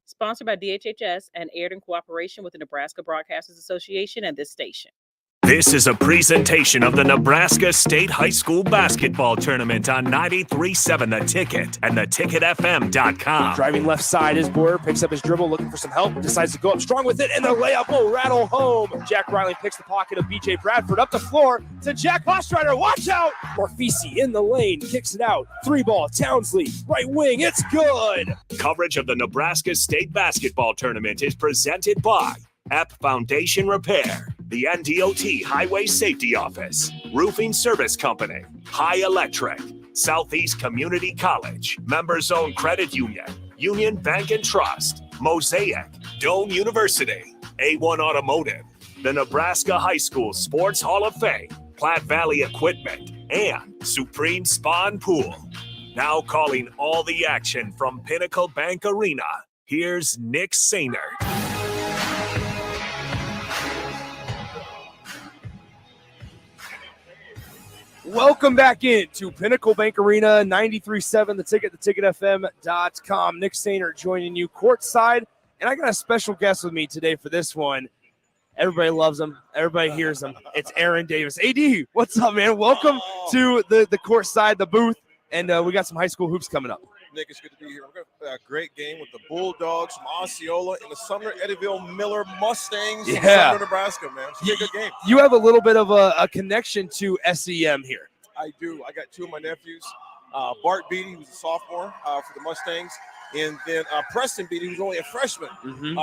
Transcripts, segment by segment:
Sponsored by DHHS and aired in cooperation with the Nebraska Broadcasters Association and this station. This is a presentation of the Nebraska State High School Basketball Tournament on 93.7 The Ticket and theticketfm.com. Driving left side is Boyer, picks up his dribble, looking for some help, decides to go up strong with it, and the layup will rattle home. Jack Riley picks the pocket of B.J. Bradford up the floor to Jack Hostrider. Watch out! Morfisi in the lane, kicks it out. 3-ball, Townsley, right wing, it's good! Coverage of the Nebraska State Basketball Tournament is presented by App Foundation Repair, the NDOT Highway Safety Office, Roofing Service Company, High Electric, Southeast Community College, Members-Owned Credit Union, Union Bank and Trust, Mosaic, Doane University, A1 Automotive, the Nebraska High School Sports Hall of Fame, Platte Valley Equipment, and Supreme Spa and Pool. Now calling all the action from Pinnacle Bank Arena, here's Nick Sainert. Welcome back in to Pinnacle Bank Arena, 93.7 The Ticket, theticketfm.com. Nick Sainert joining you courtside, and I got a special guest with me today for this one. Everybody loves him. Everybody hears him. It's Aaron Davis. AD, what's up, man? Welcome to the courtside, the booth, and we got some high school hoops coming up. Nick, it's good to be here. We're going to have a great game with the Bulldogs from Osceola and the Sumner-Eddyville-Miller Mustangs from Sumner, Nebraska, man. It's going to be a good game. You have a little bit of a connection to SEM here. I do. I got two of my nephews. Bart Beatty, who's a sophomore for the Mustangs, and then Preston Beatty, who's only a freshman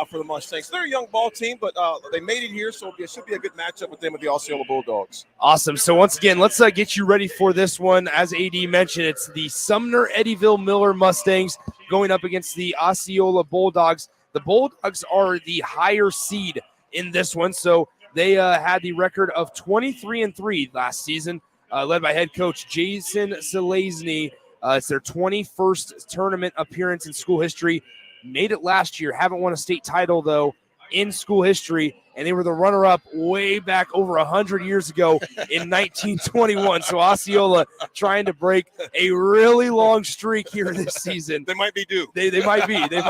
for the Mustangs. So they're a young ball team, but they made it here, so it should be a good matchup with them with the Osceola Bulldogs. Awesome. So once again, let's get you ready for this one. As AD mentioned, it's the Sumner-Eddyville-Miller Mustangs going up against the Osceola Bulldogs. The Bulldogs are the higher seed in this one, so they had the record of 23-3 last season, led by head coach Jason Selesny. It's their 21st tournament appearance in school history. Made it last year. Haven't won a state title, though, in school history. And they were the runner-up way back over 100 years ago in 1921. So Osceola trying to break a really long streak here this season. They might be due. They might be. They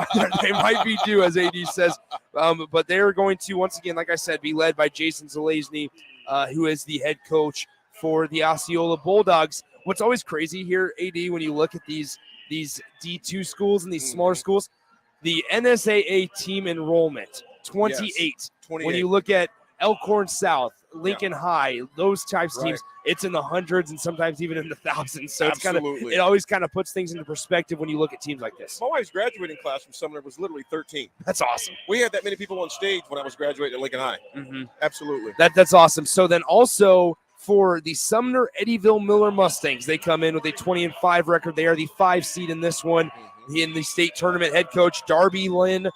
might be due, as AD says. But they're going to, once again, like I said, be led by Jason Selesny, who is the head coach for the Osceola Bulldogs. What's always crazy here, AD, when you look at these D2 schools and these smaller schools, the NSAA team enrollment, 28. Yes, 28. When you look at Elkhorn South, Lincoln High, those types of teams, it's in the hundreds and sometimes even in the thousands. So it always kind of puts things into perspective when you look at teams like this. My wife's graduating class from Sumner was literally 13. That's awesome. We had that many people on stage when I was graduating at Lincoln High. Absolutely. That's awesome. So then also, for the Sumner-Eddyville-Miller Mustangs, they come in with a 20-5 record. They are the 5 seed in this one. In the state tournament, head coach Darby Line,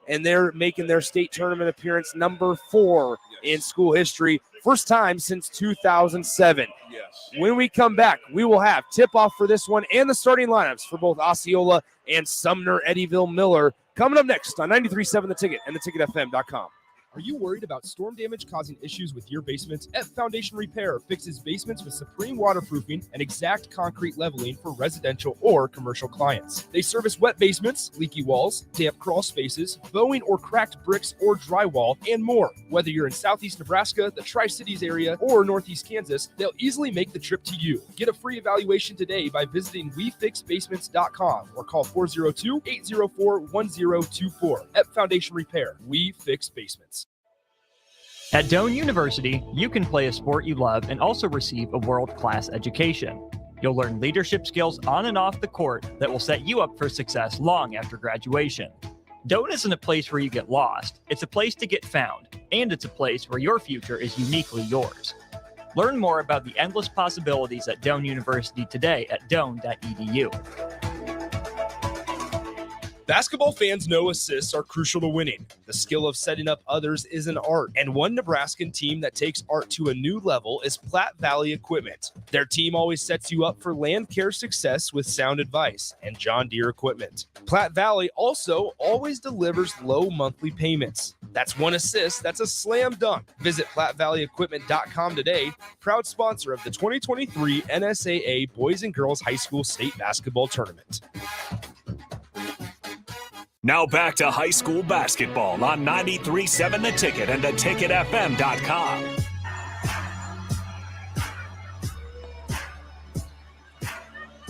and they're making their state tournament appearance number 4 in school history. First time since 2007. Yes. When we come back, we will have tip-off for this one and the starting lineups for both Osceola and Sumner-Eddyville-Miller coming up next on 93.7 The Ticket and theticketfm.com. Are you worried about storm damage causing issues with your basement? F Foundation Repair fixes basements with supreme waterproofing and exact concrete leveling for residential or commercial clients. They service wet basements, leaky walls, damp crawl spaces, bowing or cracked bricks or drywall, and more. Whether you're in Southeast Nebraska, the Tri-Cities area, or Northeast Kansas, they'll easily make the trip to you. Get a free evaluation today by visiting WeFixBasements.com or call 402-804-1024. F Foundation Repair. We fix basements. At Doane University, you can play a sport you love and also receive a world-class education. You'll learn leadership skills on and off the court that will set you up for success long after graduation. Doane isn't a place where you get lost. It's a place to get found, and it's a place where your future is uniquely yours. Learn more about the endless possibilities at Doane University today at doane.edu. Basketball fans know assists are crucial to winning. The skill of setting up others is an art, and one Nebraskan team that takes art to a new level is Platte Valley Equipment. Their team always sets you up for land care success with sound advice and John Deere equipment. Platte Valley also always delivers low monthly payments. That's one assist, that's a slam dunk. Visit PlatteValleyEquipment.com today, proud sponsor of the 2023 NSAA Boys and Girls High School State Basketball Tournament. Now back to high school basketball on 93.7 The Ticket and theticketfm.com.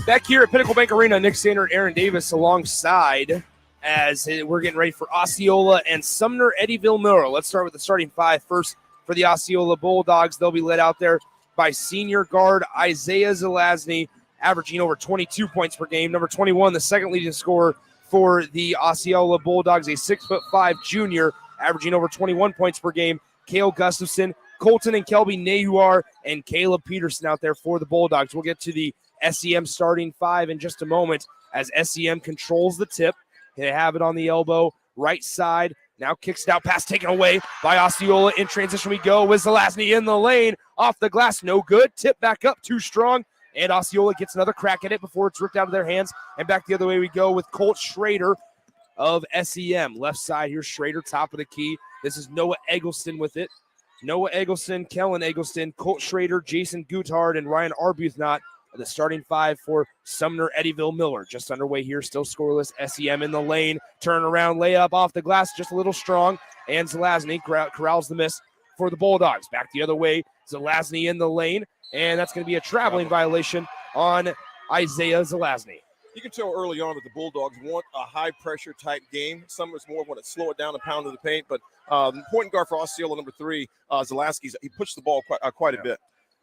Back here at Pinnacle Bank Arena, Nick Sander and Aaron Davis alongside as we're getting ready for Osceola and Sumner-Eddyville-Miller. Let's start with the starting five first for the Osceola Bulldogs. They'll be led out there by senior guard Isaiah Zelazny, averaging over 22 points per game. Number 21, the second leading scorer for the Osceola Bulldogs, a 6'5" junior, averaging over 21 points per game. Cale Gustafson, Colton and Kelby Nahuar, and Caleb Peterson out there for the Bulldogs. We'll get to the SEM starting five in just a moment as SEM controls the tip. They have it on the elbow, right side. Now kicks it out, pass taken away by Osceola. In transition we go with Zelazny in the lane. Off the glass, no good. Tip back up, too strong. And Osceola gets another crack at it before it's ripped out of their hands. And back the other way we go with Colt Schrader of SEM. Left side, here's Schrader, top of the key. This is Noah Eggleston with it. Noah Eggleston, Kellen Eggleston, Colt Schrader, Jason Gutard, and Ryan Arbuthnot. The starting five for Sumner-Eddyville-Miller. Just underway here, still scoreless. SEM in the lane. Turn around, layup off the glass, just a little strong. And Zelazny corrals the miss for the Bulldogs. Back the other way, Zelazny in the lane. And that's going to be a traveling violation on Isaiah Zelazny. You can tell early on that the Bulldogs want a high-pressure type game. Sumner's more want to slow it down and pound to the paint. But the point guard for Osceola, number 3, Zelazny, he pushed the ball quite a bit.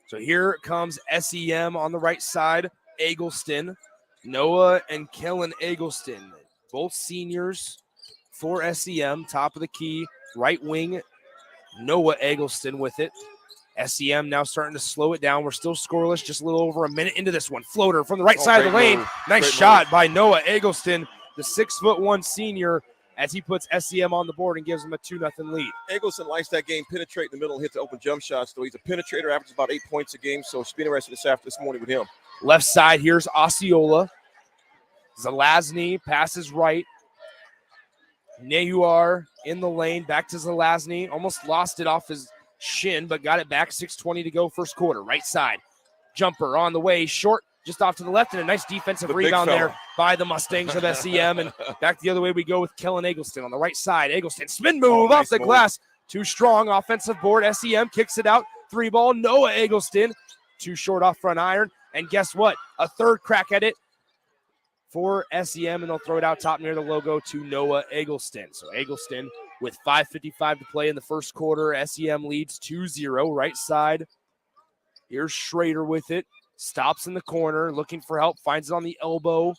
So here comes SEM on the right side. Eggleston, Noah and Kellen Eggleston, both seniors for SEM. Top of the key, right wing, Noah Eggleston with it. SEM now starting to slow it down. We're still scoreless, just a little over a minute into this one. Floater from the right side of the lane. Nice shot by Noah Eggleston, the 6'1" senior, as he puts SEM on the board and gives them a 2-0 lead. Eggleston likes that game, penetrate in the middle and hit the open jump shots. So he's a penetrator, averages about 8 points a game. So it's been interesting this morning with him. Left side, here's Osceola. Zelazny passes right. Nahuar in the lane, back to Zelazny. Almost lost it off his shin, but got it back. 6:20 to go, first quarter. Right side, jumper on the way, short, just off to the left, and a nice defensive rebound there by the Mustangs of SEM. And back the other way we go with Kellen Eggleston on the right side. Eggleston, spin move off the glass. Too strong, offensive board. SEM kicks it out. 3-ball, Noah Eggleston. Too short off front iron. And guess what? A third crack at it for SEM, and they'll throw it out top near the logo to Noah Eggleston. So Eggleston with 5:55 to play in the first quarter. SEM leads 2-0. Right side. Here's Schrader with it. Stops in the corner, looking for help, finds it on the elbow.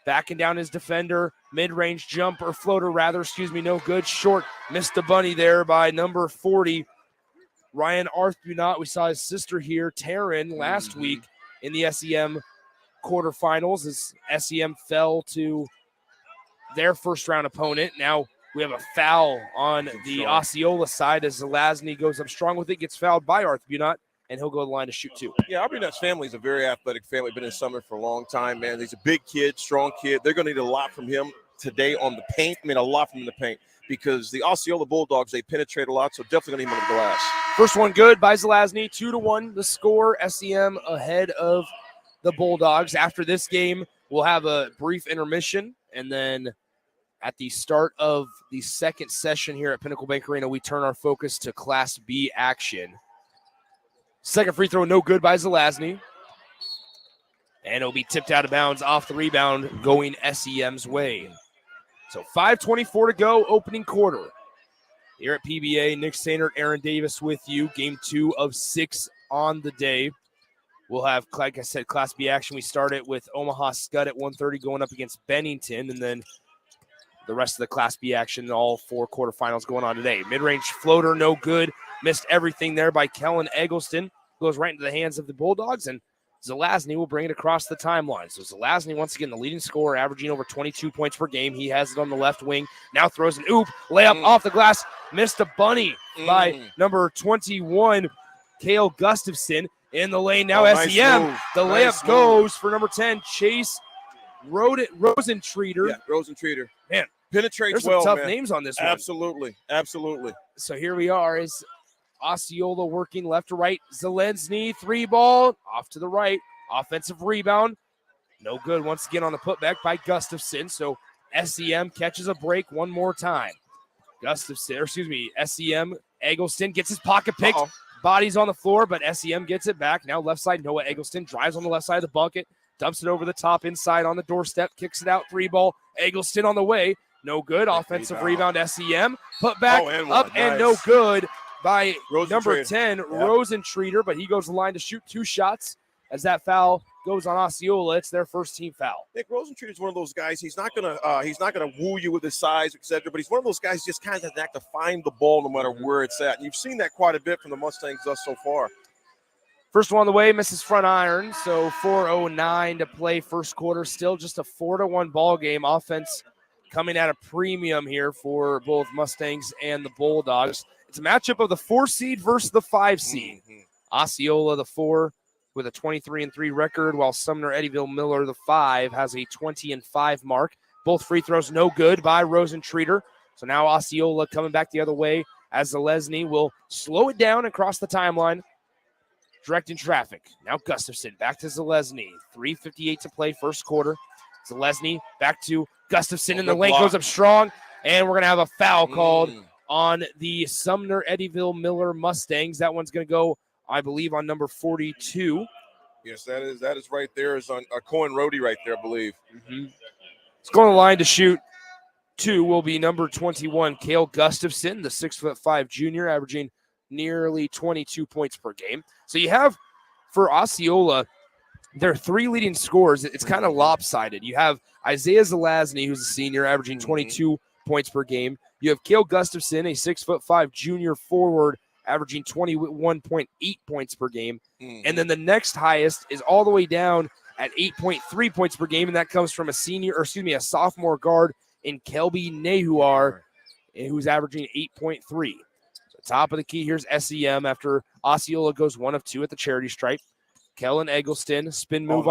Backing down his defender. Mid-range jumper, floater rather, no good. Short, missed the bunny there by number 40, Ryan Arbuthnot. We saw his sister here, Taryn, last week in the SEM quarterfinals as SEM fell to their first-round opponent. Now we have a foul on the Osceola side as Zelazny goes up strong with it, gets fouled by Arbuthnot, and he'll go to the line to shoot 2. Yeah, Arbuthnot's family is a very athletic family. Been in Sumner for a long time, man. He's a big kid, strong kid. They're going to need a lot from him today on the paint. I mean, a lot from him in the paint because the Osceola Bulldogs, they penetrate a lot, so definitely going to need him on the glass. First one good by Zelazny, 2-1 the score. SEM ahead of the Bulldogs. After this game, we'll have a brief intermission, and then at the start of the second session here at Pinnacle Bank Arena, we turn our focus to Class B action. Second free throw, no good by Zelazny. And it'll be tipped out of bounds off the rebound going SEM's way. So 5:24 to go, opening quarter. Here at PBA, Nick Sainer, Aaron Davis with you. Game 2 of 6 on the day. We'll have, like I said, Class B action. We start it with Omaha Scud at 1:30 going up against Bennington. And then the rest of the Class B action, all 4 quarterfinals going on today. Mid-range floater, no good. Missed everything there by Kellen Eggleston. Goes right into the hands of the Bulldogs, and Zelazny will bring it across the timeline. So Zelazny, once again, the leading scorer, averaging over 22 points per game. He has it on the left wing. Now throws an oop. Layup off the glass. Missed a bunny by number 21, Cale Gustafson. In the lane now, SEM. Move. The layup goes for number 10, Chase Rosentreater. Yeah, Rosentreater. Man, penetrates there's well, some tough names on this one. Absolutely. So here we are is Osceola working left to right. Zelazny, 3-ball, off to the right. Offensive rebound. No good once again on the putback by Gustafson. So SEM catches a break one more time. SEM, Eggleston gets his pocket picked. Body's on the floor, but SEM gets it back. Now left side, Noah Eggleston drives on the left side of the bucket, dumps it over the top inside on the doorstep, kicks it out, 3-ball. Eggleston on the way. No good. Offensive rebound, SEM. Put back, up and no good by number 10, Rosentreater, but he goes to the line to shoot 2 shots as that foul goes on Osceola. It's their first team foul. Nick Rosentreater is one of those guys. He's not gonna woo you with his size, etc. But he's one of those guys just kind of have to find the ball no matter where it's at. And you've seen that quite a bit from the Mustangs thus so far. First one on the way, misses front iron. So 4:09 to play first quarter. Still just a 4-1 ball game. Offense coming at a premium here for both Mustangs and the Bulldogs. It's a matchup of the 4 seed versus the 5 seed. Osceola, the 4, with a 23-3 record, while Sumner-Eddyville-Miller, the 5, has a 20-5 mark. Both free throws no good by Rosentreater. So now Osceola coming back the other way as Zalesny will slow it down across the timeline, directing traffic. Now Gustafson back to Zalesny. 3:58 to play first quarter. Zalesny back to Gustafson, and the lane goes up strong, and we're going to have a foul called on the Sumner-Eddyville-Miller Mustangs. That one's going to go, I believe, on number 42. Yes, that is right there. Is on Cohen Rohde right there, I believe. It's going to the line to shoot 2 will be number 21, Cale Gustafson, the 6'5" junior, averaging nearly 22 points per game. So you have, for Osceola, their 3 leading scorers. It's kind of lopsided. You have Isaiah Zalesny, who's a senior, averaging 22 points per game. You have Cale Gustafson, a 6'5" junior forward, averaging 21.8 points per game. And then the next highest is all the way down at 8.3 points per game, and that comes from a sophomore guard in Kelby Nehuar, who's averaging 8.3. So top of the key, here's SEM after Osceola goes 1 of 2 at the charity stripe. Kellen Eggleston, spin move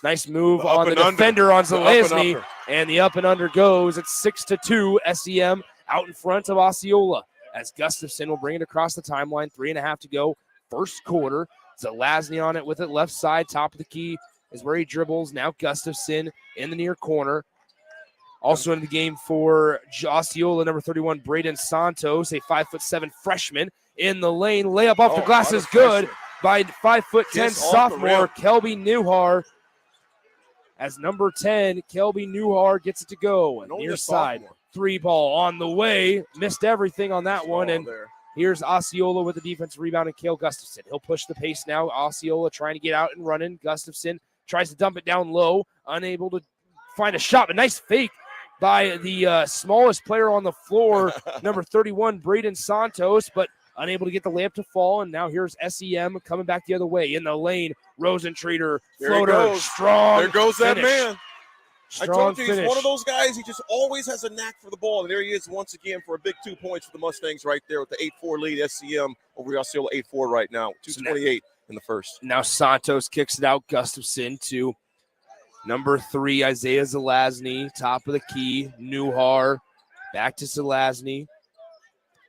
nice move on the defender on Zalesny, and the up and under goes. It's 6-2, SEM out in front of Osceola as Gustafson will bring it across the timeline. 3.5 to go, first quarter. Zalesny on it with it left side, top of the key is where he dribbles. Now Gustafson in the near corner. Also in the game for Osceola, number 31, Braden Santos, a 5'7" freshman in the lane. Layup off the glass is good by 5'10" sophomore Kelby Newhar. As number 10, Kelby Newhar gets it to go. Near side, 3-ball on the way. Missed everything on that one. And here's Osceola with the defensive rebound and Cale Gustafson. He'll push the pace now. Osceola trying to get out and running. Gustafson tries to dump it down low. Unable to find a shot. But nice fake by the smallest player on the floor, number 31, Braden Santos, but unable to get the layup to fall. And now here's SEM coming back the other way in the lane. Rosentreater, floater, strong. There goes that finish. man. Strong I told you, finish. he's one of those guys. He just always has a knack for the ball. And there he is once again for a big 2 points for the Mustangs right there with the 8-4 lead. SEM over Osceola 8-4 right now. 2:28 in the first. Now Santos kicks it out. Gustafson to number 3, Isaiah Zalesny, top of the key. Newhar back to Zalesny.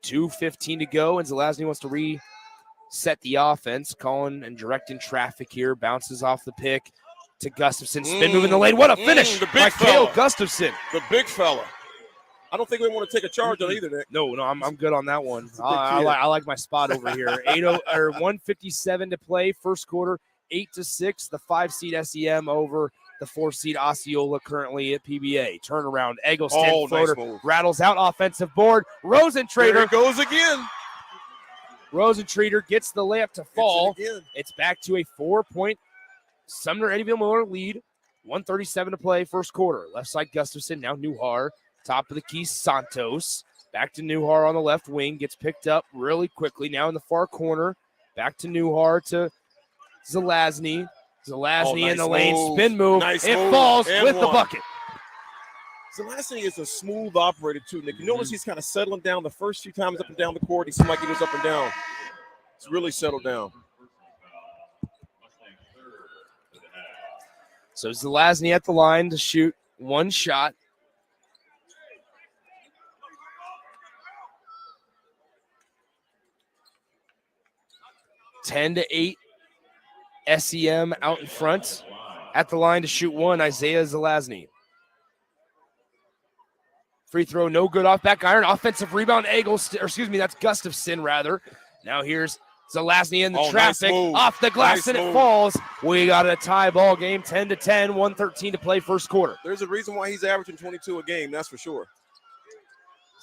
2:15 to go, and Zalesny wants to reset the offense. Calling and directing traffic here. Bounces off the pick to Gustafson. Spin move in the lane. What a finish by Cale Gustafson. The big fella. I don't think we want to take a charge on either, Nick. No, I'm good on that one. I like my spot over here. 1:57 to play, first quarter, 8-6. The 5 seed SEM over the 4 seed Osceola currently at PBA. Turnaround, Eggleston floater, nice rattles out offensive board. Rosentreater. There it goes again. Rosentreater gets the layup to fall. It's back to a 4-point Sumner-Eddyville-Miller lead. 1:37 to play, first quarter. Left side Gustafson, now Newhar. Top of the key, Santos. Back to Newhar on the left wing. Gets picked up really quickly. Now in the far corner. Back to Newhar to Zalesny. Zalesny in the lane. Spin move. It falls with the bucket. Zalesny is a smooth operator, too, Nick. You notice he's kind of settling down the first few times up and down the court. He seemed like he was up and down. It's really settled down. So Zalesny at the line to shoot one shot. Ten to 8. SEM out in front. At the line to shoot one, Isaiah Zalesny. Free throw, no good off back iron. Offensive rebound, that's Gustafson rather. Now here's Zelazny in the traffic. Nice off the glass nice and move. It falls. We got a tie ball game, 10-10, 1:13 to play first quarter. There's a reason why he's averaging 22 a game, that's for sure.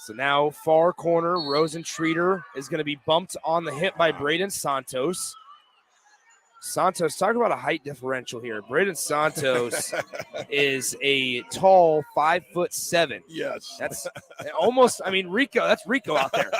So now far corner, Rosentreater is going to be bumped on the hip by Braden Santos. Santos, talk about a height differential here. Braden Santos is a tall 5'7". Yes. That's almost, Rico, that's Rico out there.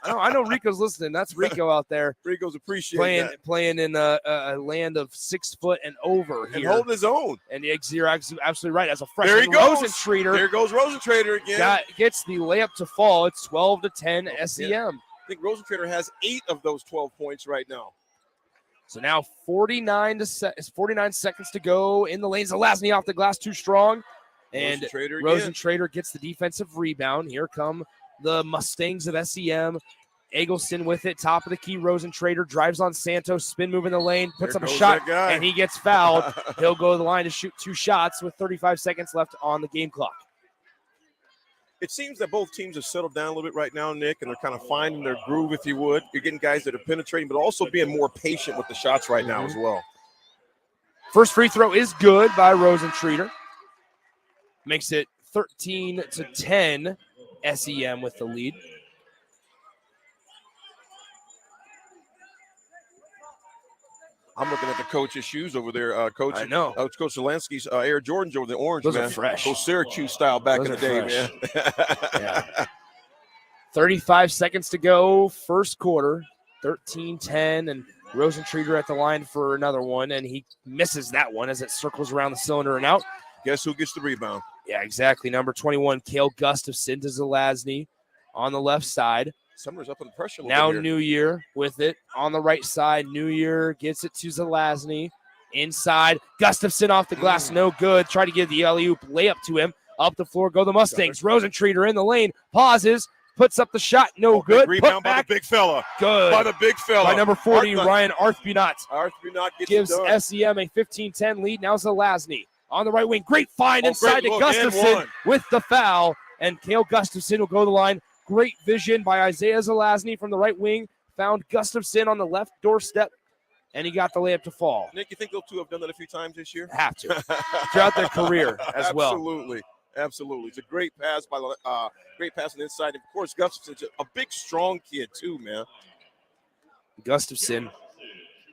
I know Rico's listening. That's Rico out there. Rico's appreciating playing in a land of 6 foot and over and here. holding his own. And you're absolutely right. As a freshman, There he goes. Rosentreater. There goes Rosentreater again. Gets the layup to fall. It's 12-10 SEM. Yeah. I think Rosentreater has 8 of those 12 points right now. So now 49 seconds to go in the lanes. Zelazny off the glass, too strong. And Rosentreater gets the defensive rebound. Here come the Mustangs of SEM. Eggleston with it, top of the key. Rosentreater drives on Santos, spin move in the lane, puts up a shot, and he gets fouled. He'll go to the line to shoot 2 shots with 35 seconds left on the game clock. It seems that both teams have settled down a little bit right now, Nick, and they're kind of finding their groove, if you would. You're getting guys that are penetrating, but also being more patient with the shots right now as well. First free throw is good by Rosentreater. Makes it 13-10 SEM with the lead. I'm looking at the coach's shoes over there. Coach, I know. Coach Zelensky's Air Jordans over the orange, Those man. are fresh. Those Syracuse style back in the day, man. Yeah. 35 seconds to go, first quarter. 13-10, and Rosentreater at the line for another one, and he misses that one as it circles around the cylinder and out. Guess who gets the rebound? Yeah, exactly. Number 21, Cale Gustafson to Zelazny on the left side. Sumner's up under pressure. Now New Year with it on the right side. New Year gets it to Zelazny. Inside, Gustafson off the glass, no good. Try to give the alley-oop layup to him. Up the floor go the Mustangs. Rosentreater in the lane, pauses, puts up the shot, no good. Rebound by the big fella. Good. By the big fella. By number 40, Ryan Arthbunat. Arthbunat gives SEM a 15-10 lead. Now Zelazny on the right wing. Great find inside to Gustafson with the foul. And Cale Gustafson will go to the line. Great vision by Isaiah Zelazny from the right wing. Found Gustafson on the left doorstep, and he got the layup to fall. Nick, you think those two have done that a few times this year? Have to. Throughout their career as well. Absolutely. It's a great pass on the inside. And of course, Gustafson's a big, strong kid too, man. Gustafson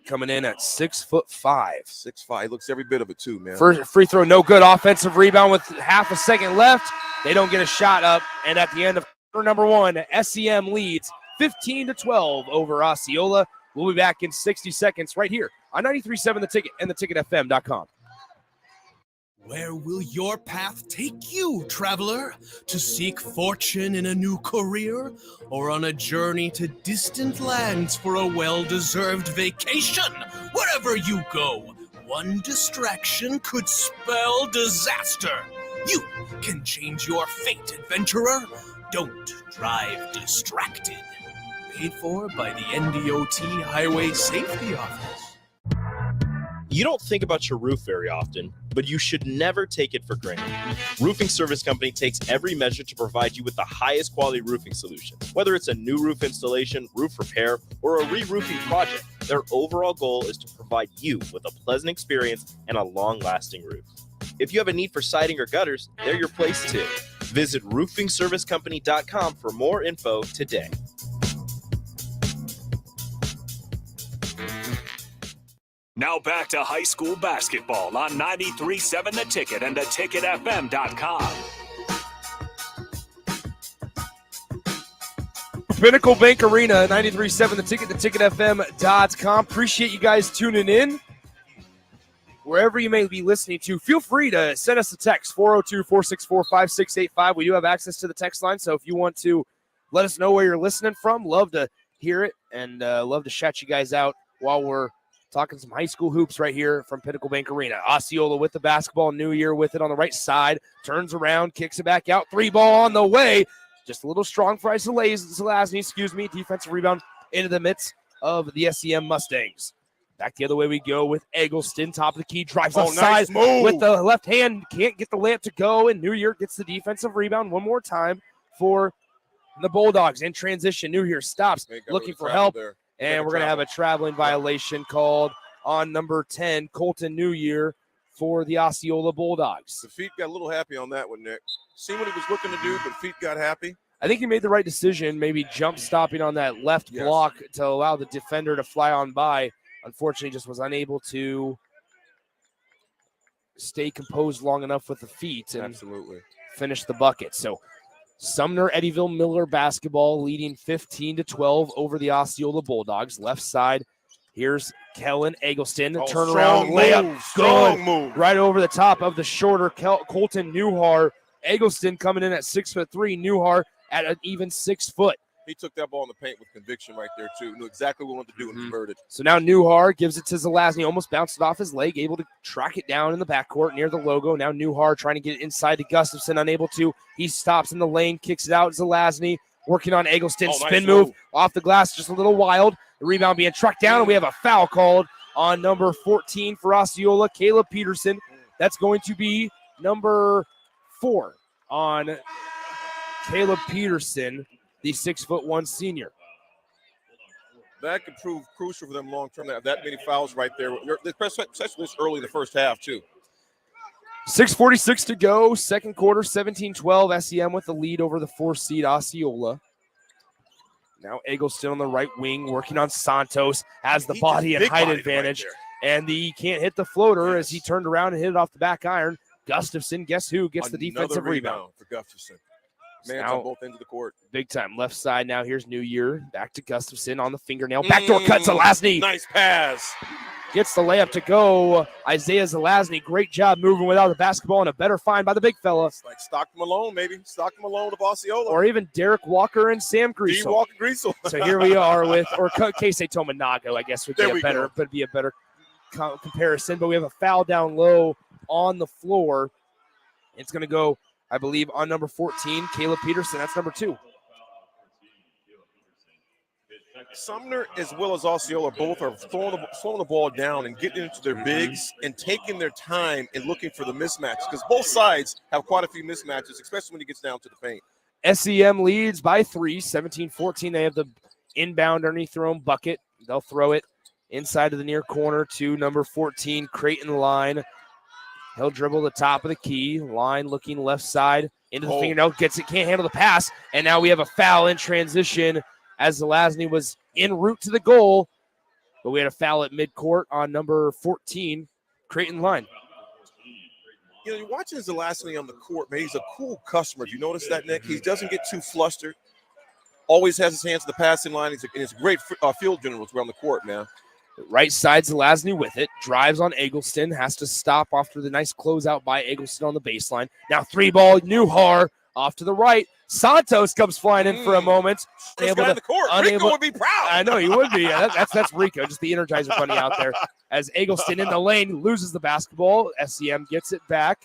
coming in at 6'5". 6'5". Looks every bit of it too, man. First free throw, no good. Offensive rebound with half a second left. They don't get a shot up, and at the end of quarter number 1, SEM leads 15-12 over Osceola. We'll be back in 60 seconds right here on 93.7 The Ticket and theticketfm.com. Where will your path take you, traveler? To seek fortune in a new career? Or on a journey to distant lands for a well-deserved vacation? Wherever you go, one distraction could spell disaster. You can change your fate, adventurer. Don't drive distracted. Paid for by the NDOT Highway Safety Office. You don't think about your roof very often, but you should never take it for granted. Roofing Service Company takes every measure to provide you with the highest quality roofing solution. Whether it's a new roof installation, roof repair, or a re-roofing project, their overall goal is to provide you with a pleasant experience and a long-lasting roof. If you have a need for siding or gutters, they're your place too. Visit roofingservicecompany.com for more info today. Now back to high school basketball on 93.7 The Ticket and theticketfm.com. Pinnacle Bank Arena, 93.7 The Ticket, theticketfm.com. Appreciate you guys tuning in. Wherever you may be listening to, feel free to send us a text, 402-464-5685. We do have access to the text line, so if you want to let us know where you're listening from, love to hear it and love to shout you guys out while we're talking some high school hoops right here from Pinnacle Bank Arena. Osceola with the basketball, New Year with it on the right side, turns around, kicks it back out, 3 ball on the way. Just a little strong for Zelazny, defensive rebound into the midst of the SEM Mustangs. Back the other way we go with Eggleston, top of the key, drives Oh, offside nice move. with the left hand, can't get the layup to go, and New Year gets the defensive rebound one more time for the Bulldogs. In transition, New Year stops, They got looking rid of for travel help, there. and we're going to have a traveling violation called on number 10, Colton New Year, for the Osceola Bulldogs. The feet got a little happy on that one, Nick. See what he was looking to do, but feet got happy. I think he made the right decision, maybe jump stopping on that left block to allow the defender to fly on by. Unfortunately, just was unable to stay composed long enough with the feet and finish the bucket. So Sumner-Eddyville-Miller basketball leading 15-12 over the Osceola Bulldogs. Left side, here's Kellen Eggleston. Turnaround layup. Strong move. Right over the top of the shorter Colton Newhar. Eggleston coming in at 6'3", Newhar at an even 6 foot. He took that ball in the paint with conviction right there, too. Knew exactly what he wanted to do and converted. So now Newhar gives it to Zelazny, almost bounced it off his leg, able to track it down in the backcourt near the logo. Now Newhar trying to get it inside to Gustafson, unable to. He stops in the lane, kicks it out. Zelazny working on Eggleston. Spin move off the glass, just a little wild. The rebound being tracked down, and we have a foul called on number 14 for Osceola, Caleb Peterson. That's going to be number 4 on Caleb Peterson, the 6'1" senior. That could prove crucial for them long term. They have that many fouls right there, especially this early in the first half, too. 6:46 to go, second quarter, 17-12. SEM with the lead over the 4 seed Osceola. Now Eggleston on the right wing, working on Santos, has the body and height advantage, and he can't hit the floater as he turned around and hit it off the back iron. Gustafson, guess who, gets the defensive rebound for Gustafson. Man, now, on both ends of the court. Big time. Left side now. Here's New Year. Back to Gustafson on the fingernail. Backdoor cut to Zelazny. Nice pass. Gets the layup to go. Isaiah Zelazny. Great job moving without the basketball, and a better find by the big fella. It's like Stockton Malone, maybe. Stockton Malone of Osceola. Or even Derek Walker and Sam Griesel. Walker Griesel. So here we are with, or Keisei Tominago, I guess would be a better comparison. But we have a foul down low on the floor. It's going to go, I believe, on number 14, Caleb Peterson. That's number 2. Sumner as well as Osceola both are slowing the ball down and getting into their bigs and taking their time and looking for the mismatch, because both sides have quite a few mismatches, especially when it gets down to the paint. SEM leads by 3, 17-14. They have the inbound underneath their own bucket. They'll throw it inside of the near corner to number 14, Creighton Line. He'll dribble the top of the key. Line looking left side into the fingernail. Gets it, can't handle the pass. And now we have a foul in transition as Zelazny was en route to the goal. But we had a foul at midcourt on number 14, Creighton Line. You know, you're watching Zelazny on the court, man. He's a cool customer. If you notice that, Nick, he doesn't get too flustered. Always has his hands in the passing line. He's a great field general around the court, man. Right side, Zelazny with it. Drives on Eggleston. Has to stop after the nice closeout by Eggleston on the baseline. Now 3-ball, Newhar off to the right. Santos comes flying in for a moment. First guy in the court. Rico would be proud. I know, he would be. That's Rico, just the Energizer Bunny out there. As Eggleston in the lane loses the basketball. SEM gets it back.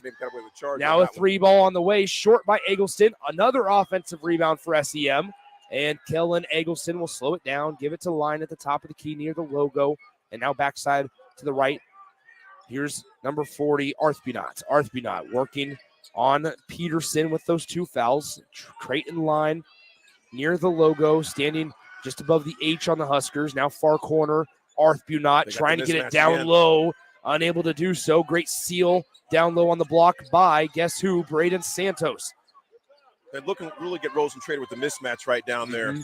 Now a 3-ball on the way. Short by Eggleston. Another offensive rebound for SEM. And Kellen Eggleston will slow it down, give it to Line at the top of the key near the logo. And now backside to the right. Here's number 40, Arthbunat. Arthbunat working on Peterson with those 2 fouls. Creighton Line near the logo, standing just above the H on the Huskers. Now far corner, Arthbunat trying to get it down low. Unable to do so. Great seal down low on the block by, guess who, Braden Santos. They're looking to really get Rosentrader with the mismatch right down there.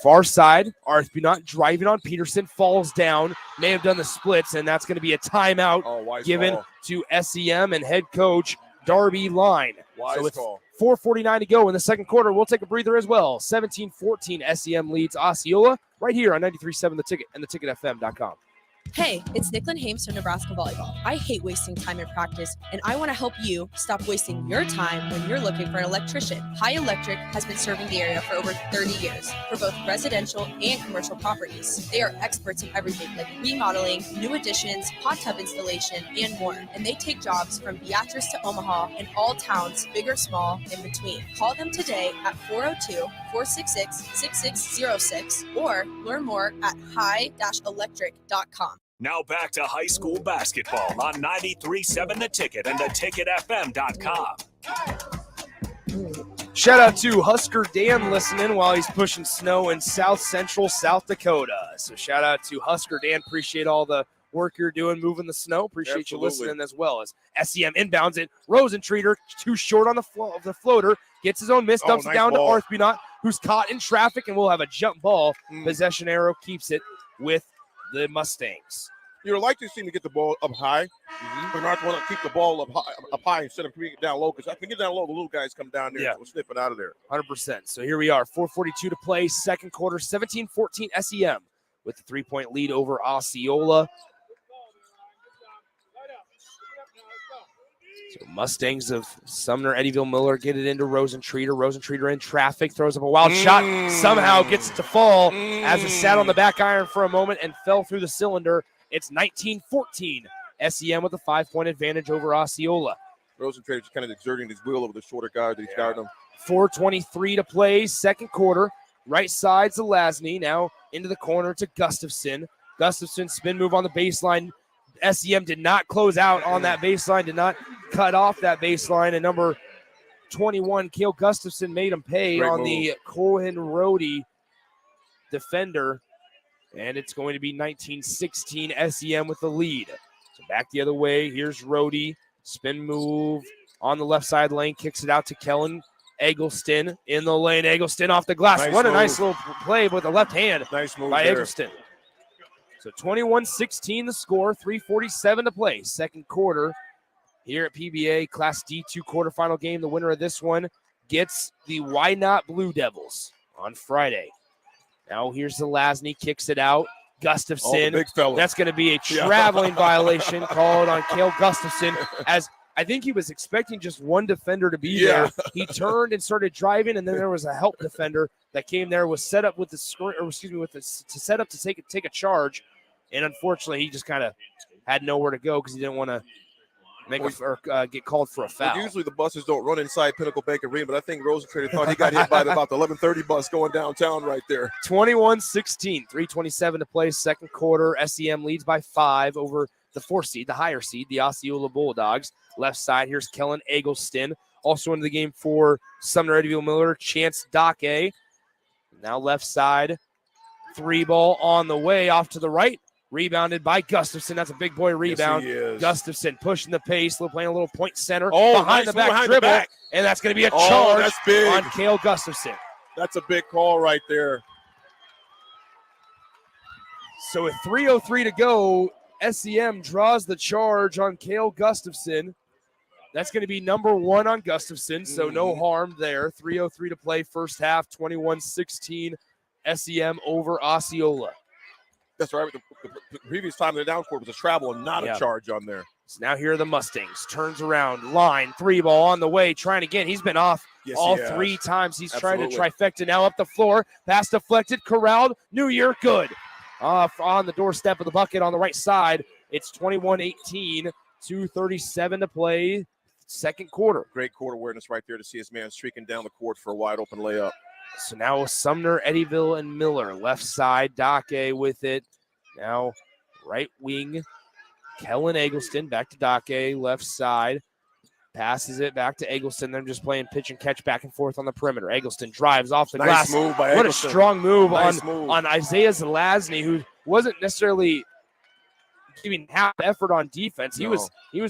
Far side, Arthbunat driving on Peterson, falls down, may have done the splits, and that's going to be a timeout given to SEM and head coach Darby Line. So with 4:49 to go in the second quarter, we'll take a breather as well. 17-14, SEM leads Osceola right here on 93.7 The Ticket and theticketfm.com. Hey, it's Nicklin Hames from Nebraska Volleyball. I hate wasting time in practice, and I want to help you stop wasting your time when you're looking for an electrician. High Electric has been serving the area for over 30 years for both residential and commercial properties. They are experts in everything like remodeling, new additions, hot tub installation, and more. And they take jobs from Beatrice to Omaha and all towns, big or small, in between. Call them today at 402-466-6606 or learn more at high-electric.com. Now back to high school basketball on 93.7 The Ticket and theticketfm.com. Shout out to Husker Dan listening while he's pushing snow in south central South Dakota. So shout out to Husker Dan. Appreciate all the work you're doing moving the snow. Appreciate you listening as well. As SEM inbounds it. Rosentreater too short on the floater. Gets his own miss. Dumps it down to Arthbunot, who's caught in traffic, and will have a jump ball. Possession arrow keeps it with the Mustangs. You'd like to see him get the ball up high. But not want to keep the ball up high instead of keeping it down low, because I can get down low, the little guys come down there and snipping out of there. 100%. So here we are, 4:42 to play, second quarter, 17-14 SEM with the 3-point lead over Osceola. So Mustangs of Sumner-Eddyville-Miller get it into Rosentreater. Rosentreater in traffic, throws up a wild shot, somehow gets it to fall as it sat on the back iron for a moment and fell through the cylinder. It's 19-14. SEM with a 5-point advantage over Osceola. Rosentreater's kind of exerting his will over the shorter guard that he's guarding him. 4:23 to play, second quarter. Right side Zelazny, now into the corner to Gustafson. Gustafson spin move on the baseline. SEM did not close out on that baseline, did not cut off that baseline. And number 21, Cale Gustafson, made him pay on the Cohen Rohde defender. And it's going to be 19-16 SEM with the lead. So back the other way. Here's Rohde. Spin move on the left side lane. Kicks it out to Kellen Eggleston in the lane. Eggleston off the glass. What a nice little play with the left hand by Eggleston. So 21-16 the score. 3:47 to play. Second quarter here at PBA Class D2 quarterfinal game. The winner of this one gets the Why Not Blue Devils on Friday. Now here's Zelazny, kicks it out. Gustafson. Big fella. That's going to be a traveling violation called on Cale Gustafson, as I think he was expecting just one defender to be there. He turned and started driving, and then there was a help defender that came there, was set up with the screen, or excuse me, with the to set up to take a charge, and unfortunately he just kind of had nowhere to go because he didn't want to get called for a foul. Usually the buses don't run inside Pinnacle Bank Arena, but I think Rosentreater thought he got hit by about the 11:30 bus going downtown right there. 21-16, 3:27 to play, second quarter. SEM leads by 5 over the 4 seed, the higher seed, the Osceola Bulldogs. Left side, here's Kellen Eggleston. Also into the game for Sumner-Eddyville-Miller, Chance Dake. Now left side, 3-ball on the way, off to the right. Rebounded by Gustafson. That's a big boy rebound. Yes, Gustafson pushing the pace, playing a little point center behind the back dribble. And that's going to be a charge on Cale Gustafson. That's a big call right there. So with 3:03 to go, SEM draws the charge on Cale Gustafson. That's going to be number 1 on Gustafson, so no harm there. 3:03 to play, first half, 21-16, SEM over Osceola. That's right. The previous time the down court was a travel and not a charge on there. So now here are the Mustangs. Turns around, line, 3-ball on the way, trying again. He's been off all 3 times. He's trying to trifecta now up the floor. Pass deflected, corralled. New Year, good. Off on the doorstep of the bucket on the right side. It's 21-18, 2:37 to play, second quarter. Great court awareness right there to see his man streaking down the court for a wide open layup. So now Sumner-Eddyville-Miller, left side, Dake with it. Now right wing, Kellen Eggleston, back to Dake, left side. Passes it back to Eggleston. They're just playing pitch and catch back and forth on the perimeter. Eggleston drives off the glass. Move by what Eggleston. A strong move on Isaiah Zelazny, who wasn't necessarily giving half effort on defense. He was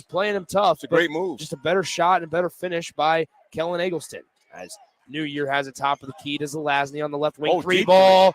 playing him tough. It's a great move. Just a better shot and better finish by Kellen Eggleston. As New Year has a top of the key to Zelazny on the left wing. 3-ball,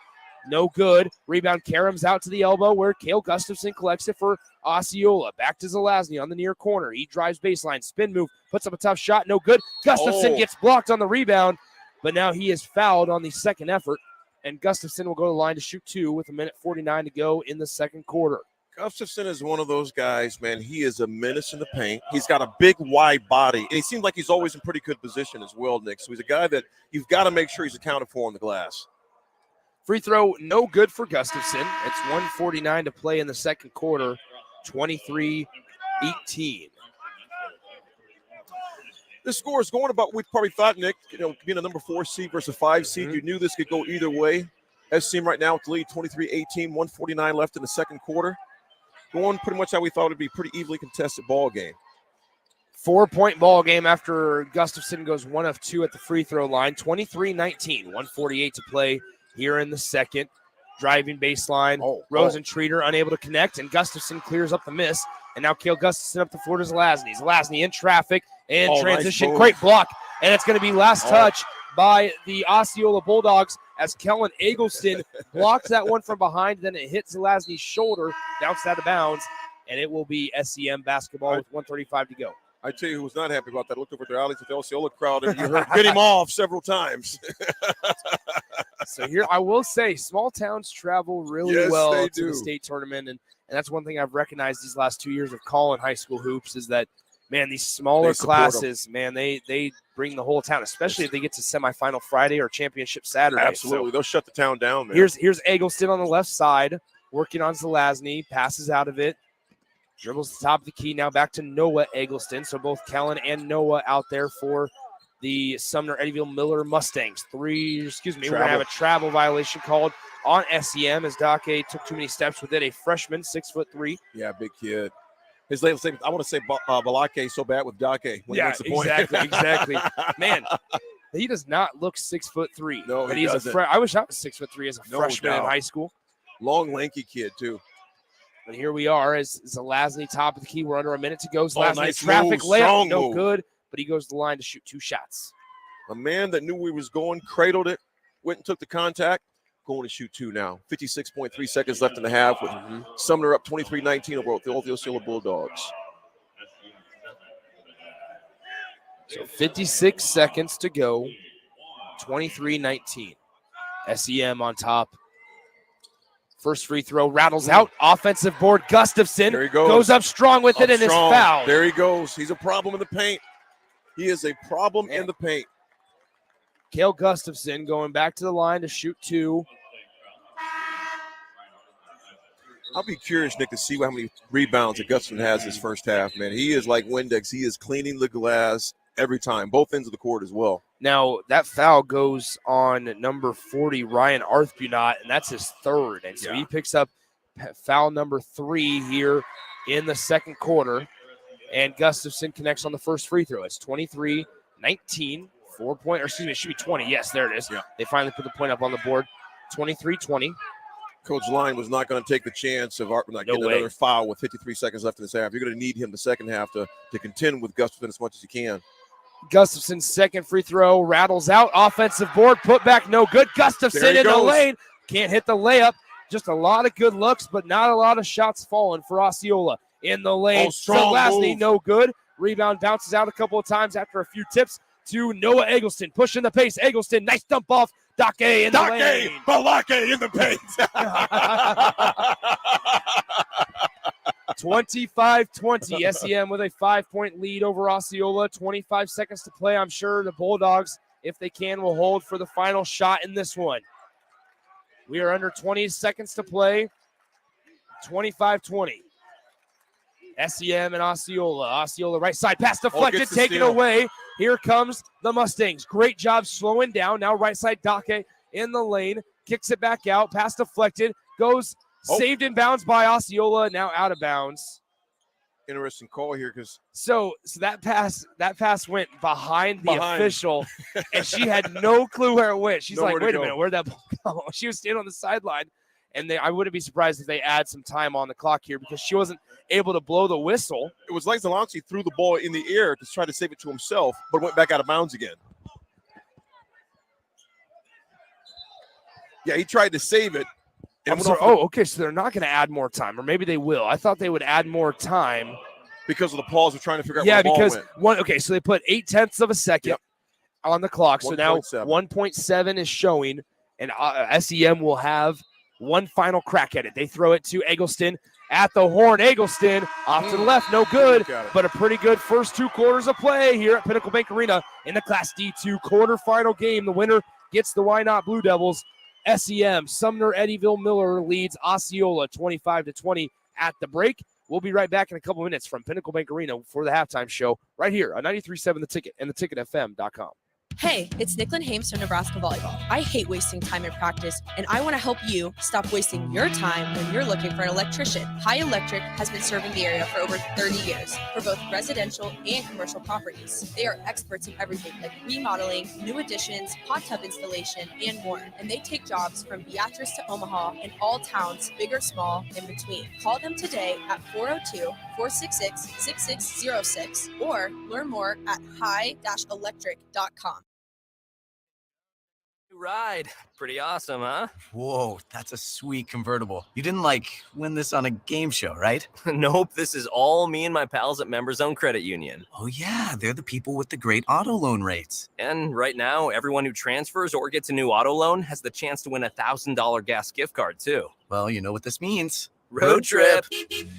no good. Rebound Karam's out to the elbow where Cale Gustafson collects it for Osceola. Back to Zelazny on the near corner. He drives baseline, spin move, puts up a tough shot, no good. Gustafson gets blocked on the rebound, but now he is fouled on the second effort, and Gustafson will go to the line to shoot 2 with 1:49 to go in the second quarter. Gustafson is one of those guys, man. He is a menace in the paint. He's got a big, wide body, and he seems like he's always in pretty good position as well, Nick. So he's a guy that you've got to make sure he's accounted for on the glass. Free throw, no good for Gustafson. It's 1:49 to play in the second quarter, 23-18. The score is going about, we probably thought, Nick, being a number 4 seed versus a 5 seed, you knew this could go either way. SCM right now with the lead, 23-18, 1:49 left in the second quarter. going pretty much how we thought it'd be, pretty evenly contested ball game. 4-point ball game after Gustafson goes 1 of 2 at the free throw line. 23-19, 1:48 to play here in the second. Driving baseline, Rosentreater unable to connect, and Gustafson clears up the miss. And now Cale Gustafson up the floor to Zelazny. Zelazny in traffic and transition. Nice Great block. And it's going to be last touch by the Osceola Bulldogs as Kellen Eggleston blocks that one from behind. Then it hits Zelazny's shoulder, bounced out of bounds, and it will be SEM basketball with 1:35 to go. I tell you who was not happy about that. I looked over at their alleys with the Osceola crowd, and you heard get him off several times. So here, I will say, small towns travel really well to the state tournament, and that's one thing I've recognized these last 2 years of calling high school hoops is that, man, these smaller classes, man, they bring the whole town, especially if they get to semifinal Friday or championship Saturday. Absolutely, they'll shut the town down, man. Here's Eggleston on the left side, working on Zelazny, passes out of it, dribbles the top of the key, now back to Noah Eggleston. So both Kellen and Noah out there for the Sumner-Eddyville-Miller Mustangs. We're going to have a travel violation called on SEM as Dake took too many steps with it. A freshman, 6'3". Yeah, big kid. His latest name, I want to say Balake so bad with Dake. Yeah, exactly. Man, he does not look 6'3". No, but he doesn't. I wish I was 6'3" as a freshman in high school. Long, lanky kid, too. But here we are as Zelazny, top of the key. We're under a minute to go. Zelazny, nice traffic move, layup, no move. good. But he goes to the line to shoot 2 shots. A man that knew where he was going, cradled it, went and took the contact, going to shoot 2 now. 56.3 seconds left in the half with Sumner up 23-19 over the Osceola Bulldogs. So 56 seconds to go, 23-19. SEM on top. First free throw rattles out. Offensive board, Gustafson There he goes. goes up strong with it and is fouled. There he goes. He's a problem in the paint. He is a problem in the paint. Cale Gustafson going back to the line to shoot 2. I'll be curious, Nick, to see how many rebounds that Gustafson has this first half, man. He is like Windex. He is cleaning the glass every time, both ends of the court as well. Now, that foul goes on number 40, Ryan Arthbunot, and that's his third. And so he picks up foul number 3 here in the second quarter. And Gustafson connects on the first free throw. It's 23-19, 4-point, or excuse me, it should be 20. Yes, there it is. Yeah. They finally put the point up on the board. 23-20. Coach Line was not going to take the chance of getting another foul with 53 seconds left in this half. You're going to need him the second half to contend with Gustafson as much as you can. Gustafson's second free throw rattles out. Offensive board, put back, no good. Gustafson in the lane. Can't hit the layup. Just a lot of good looks, but not a lot of shots falling for Osceola. In the lane, Zelazny, no good. Rebound bounces out a couple of times after a few tips to Noah Eggleston. Pushing the pace. Eggleston, nice dump off. Dake in the lane. Balake in the paint. 25-20. SEM with a 5-point lead over Osceola. 25 seconds to play. I'm sure the Bulldogs, if they can, will hold for the final shot in this one. We are under 20 seconds to play. 25-20. SEM and Osceola. Osceola right side pass deflected, taken away. Here comes the Mustangs. Great job slowing down. Now right side Dake in the lane. Kicks it back out. Pass deflected. Goes saved in bounds by Osceola. Now out of bounds. Interesting call here because so that pass went behind the official, and she had no clue where it went. She's like, wait a minute, where'd that ball go? She was standing on the sideline. And I wouldn't be surprised if they add some time on the clock here because she wasn't able to blow the whistle. It was like Zelazny threw the ball in the air to try to save it to himself, but went back out of bounds again. Yeah, he tried to save it. Okay, so they're not going to add more time, or maybe they will. I thought they would add more time. Because of the pause of trying to figure out where the ball went. So they put 0.8 of a second on the clock. So now 1.7 is showing, and SEM will have one final crack at it. They throw it to Eggleston at the horn. Eggleston off to the left, no good, but a pretty good first 2 quarters of play here at Pinnacle Bank Arena in the Class D2 quarterfinal game. The winner gets the Why Not Blue Devils. SEM, Sumner-Eddyville-Miller leads Osceola 25-20 at the break. We'll be right back in a couple minutes from Pinnacle Bank Arena for the halftime show right here on 93.7 The Ticket and theticketfm.com. Hey, it's Nicklin Hames from Nebraska Volleyball. I hate wasting time in practice, and I want to help you stop wasting your time when you're looking for an electrician. High Electric has been serving the area for over 30 years for both residential and commercial properties. They are experts in everything like remodeling, new additions, hot tub installation, and more. And they take jobs from Beatrice to Omaha and all towns, big or small, in between. Call them today at 402-466-6606 or learn more at high-electric.com. Ride. Pretty awesome, huh? Whoa, that's a sweet convertible. You didn't win this on a game show, right? Nope, this is all me and my pals at Members Own Credit Union. Oh yeah, they're the people with the great auto loan rates. And right now, everyone who transfers or gets a new auto loan has the chance to win a $1,000 gas gift card too. Well, you know what this means. Road trip.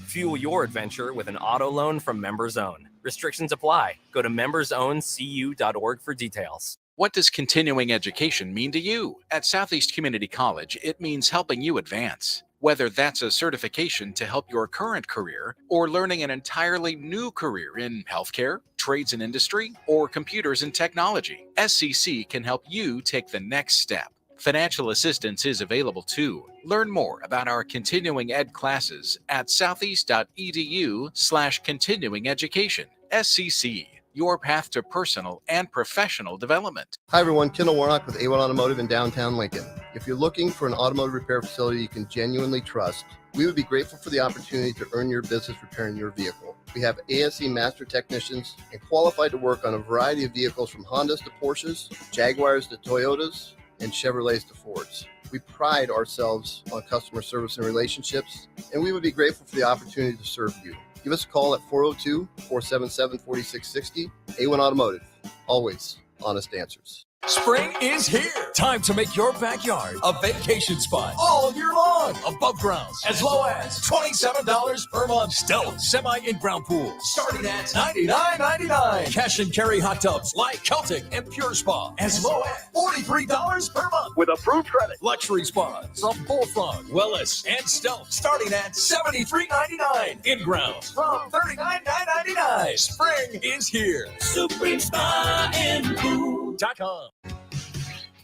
Fuel your adventure with an auto loan from Members Own. Restrictions apply. Go to membersowncu.org for details. What does continuing education mean to you? At Southeast Community College, it means helping you advance. Whether that's a certification to help your current career or learning an entirely new career in healthcare, trades and industry, or computers and technology, SCC can help you take the next step. Financial assistance is available too. Learn more about our continuing ed classes at southeast.edu/continuing education. SCC. Your path to personal and professional development. Hi everyone, Kendall Warnock with A1 Automotive in downtown Lincoln. If you're looking for an automotive repair facility you can genuinely trust, we would be grateful for the opportunity to earn your business repairing your vehicle. We have ASE master technicians and qualified to work on a variety of vehicles from Hondas to Porsches, Jaguars to Toyotas, and Chevrolets to Fords. We pride ourselves on customer service and relationships, and we would be grateful for the opportunity to serve you. Give us a call at 402-477-4660. A1 Automotive. Always honest answers. Spring is here. Time to make your backyard a vacation spot all year long. Above grounds as low as $27 per month. Stealth semi in-ground pool starting at $99.99. Cash and carry hot tubs like Celtic and Pure Spa as low as $43 per month with approved credit. Luxury spas from Bullfrog, Wellness, and Stealth starting at $73.99. In-grounds from $39.99. Spring is here. Supreme Spa and Pool.com.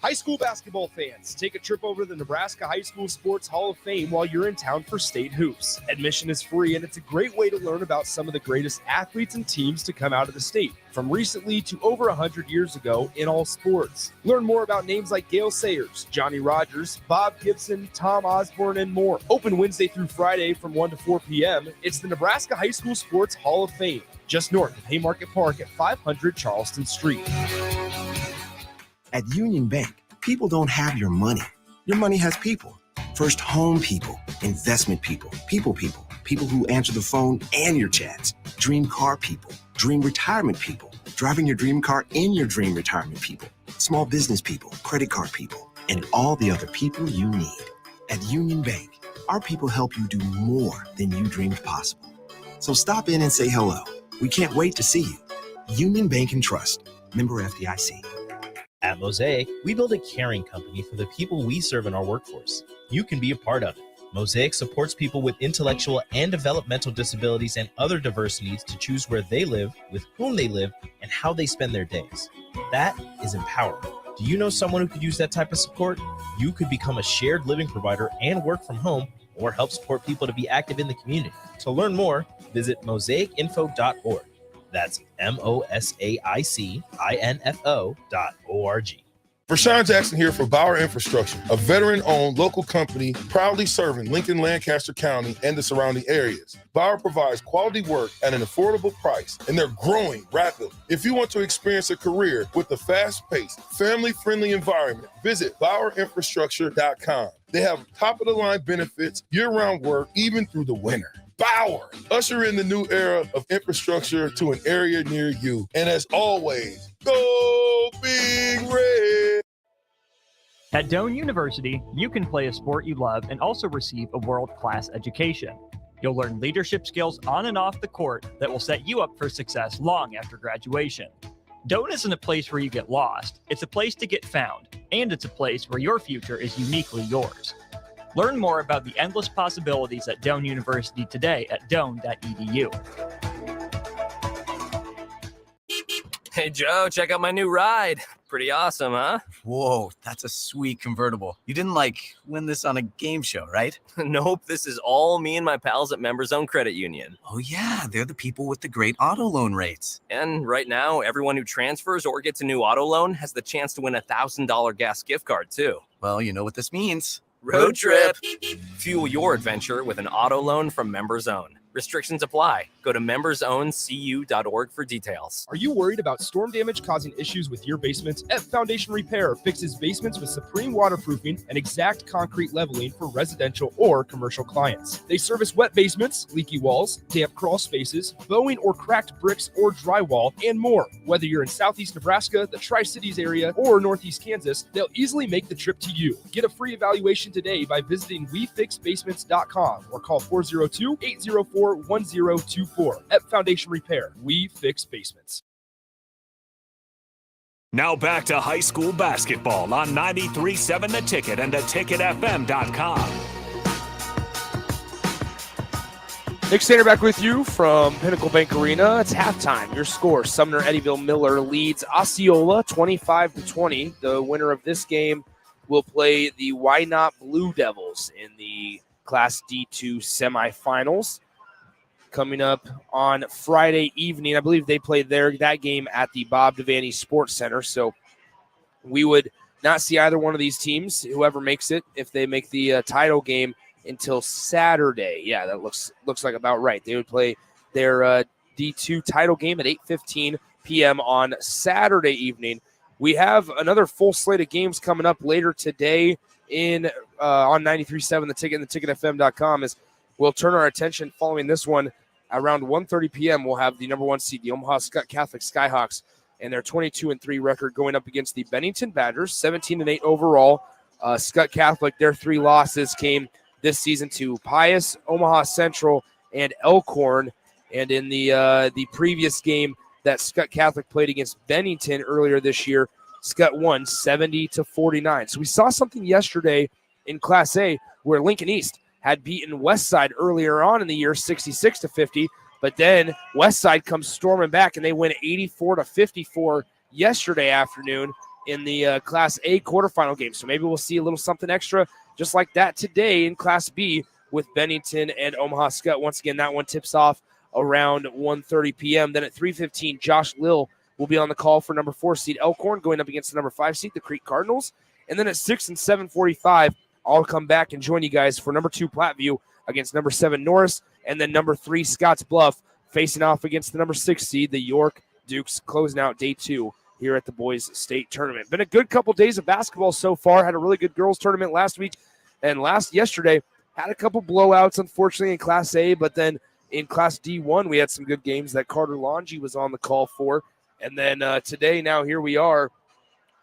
High school basketball fans, take a trip over to the Nebraska High School Sports Hall of Fame while you're in town for state hoops. Admission is free, and it's a great way to learn about some of the greatest athletes and teams to come out of the state, from recently to over 100 years ago in all sports. Learn more about names like Gale Sayers, Johnny Rogers, Bob Gibson, Tom Osborne, and more. Open Wednesday through Friday from 1 to 4 p.m. It's the Nebraska High School Sports Hall of Fame, just north of Haymarket Park at 500 Charleston Street. At Union Bank, people don't have your money. Your money has people. First home people, investment people, people who answer the phone and your chats, dream car people, dream retirement people, driving your dream car in your dream retirement people, small business people, credit card people, and all the other people you need. At Union Bank, our people help you do more than you dreamed possible. So stop in and say hello. We can't wait to see you. Union Bank and Trust, member FDIC. At Mosaic, we build a caring company for the people we serve in our workforce. You can be a part of it. Mosaic supports people with intellectual and developmental disabilities and other diverse needs to choose where they live, with whom they live, and how they spend their days. That is empowering. Do you know someone who could use that type of support? You could become a shared living provider and work from home, or help support people to be active in the community. To learn more, visit mosaicinfo.org. That's MOSAICINFO.org. Rashawn Jackson here for Bauer Infrastructure, a veteran-owned local company proudly serving Lincoln, Lancaster County, and the surrounding areas. Bauer provides quality work at an affordable price, and they're growing rapidly. If you want to experience a career with a fast-paced, family-friendly environment, visit BauerInfrastructure.com. They have top-of-the-line benefits, year-round work, even through the winter. Bauer, usher in the new era of infrastructure to an area near you. And as always, go Big Red! At Doane University, you can play a sport you love and also receive a world-class education. You'll learn leadership skills on and off the court that will set you up for success long after graduation. Doane isn't a place where you get lost. It's a place to get found, and it's a place where your future is uniquely yours. Learn more about the endless possibilities at Doane University today at doane.edu. Hey, Joe, check out my new ride. Pretty awesome, huh? Whoa, that's a sweet convertible. You didn't win this on a game show, right? Nope, this is all me and my pals at Members Own Credit Union. Oh yeah, they're the people with the great auto loan rates. And right now, everyone who transfers or gets a new auto loan has the chance to win a $1,000 gas gift card, too. Well, you know what this means. Road trip! Fuel your adventure with an auto loan from Members Own. Restrictions apply. Go to membersowncu.org for details. Are you worried about storm damage causing issues with your basement? F Foundation Repair fixes basements with supreme waterproofing and exact concrete leveling for residential or commercial clients. They service wet basements, leaky walls, damp crawl spaces, bowing or cracked bricks or drywall, and more. Whether you're in Southeast Nebraska, the Tri-Cities area, or Northeast Kansas, they'll easily make the trip to you. Get a free evaluation today by visiting wefixbasements.com or call 402-804-1024. At Foundation Repair, we fix basements. Now back to high school basketball on 93.7 The Ticket and theticketfm.com. Nick Sander back with you from Pinnacle Bank Arena. It's halftime. Your score, Sumner-Eddyville-Miller leads Osceola 25-20. The winner of this game will play the Why Not Blue Devils in the Class D2 semifinals. Coming up on Friday evening, I believe they played that game at the Bob Devaney Sports Center. So we would not see either one of these teams, whoever makes it, if they make the title game until Saturday. Yeah, that looks like about right. They would play their D2 title game at 8:15 p.m. on Saturday evening. We have another full slate of games coming up later today on 93.7 The Ticket and theticketfm.com as we'll turn our attention following this one. Around 1:30 p.m., we'll have the number one seed, the Omaha Catholic Skyhawks, and their 22-3 record going up against the Bennington Badgers, 17-8 overall. Scott Catholic, their three losses came this season to Pius, Omaha Central, and Elkhorn. And in the previous game that Scott Catholic played against Bennington earlier this year, Scott won 70-49. So we saw something yesterday in Class A where Lincoln East had beaten Westside earlier on in the year 66-50, but then Westside comes storming back and they win 84-54 yesterday afternoon in the Class A quarterfinal game. So maybe we'll see a little something extra just like that today in Class B with Bennington and Omaha Skutt. Once again, that one tips off around 1:30 p.m. Then at 3:15, Josh Lill will be on the call for number 4 seed Elkhorn going up against the number 5 seed, the Creek Cardinals. And then at 6 and 7:45, I'll come back and join you guys for number 2 Platteview against number 7 Norris, and then number 3 Scotts Bluff facing off against the number 6 seed, the York Dukes, closing out day 2 here at the Boys State Tournament. Been a good couple days of basketball so far. Had a really good girls tournament last week, and yesterday had a couple blowouts, unfortunately, in Class A, but then in Class D1 we had some good games that Carter Longy was on the call for. And then today, now here we are,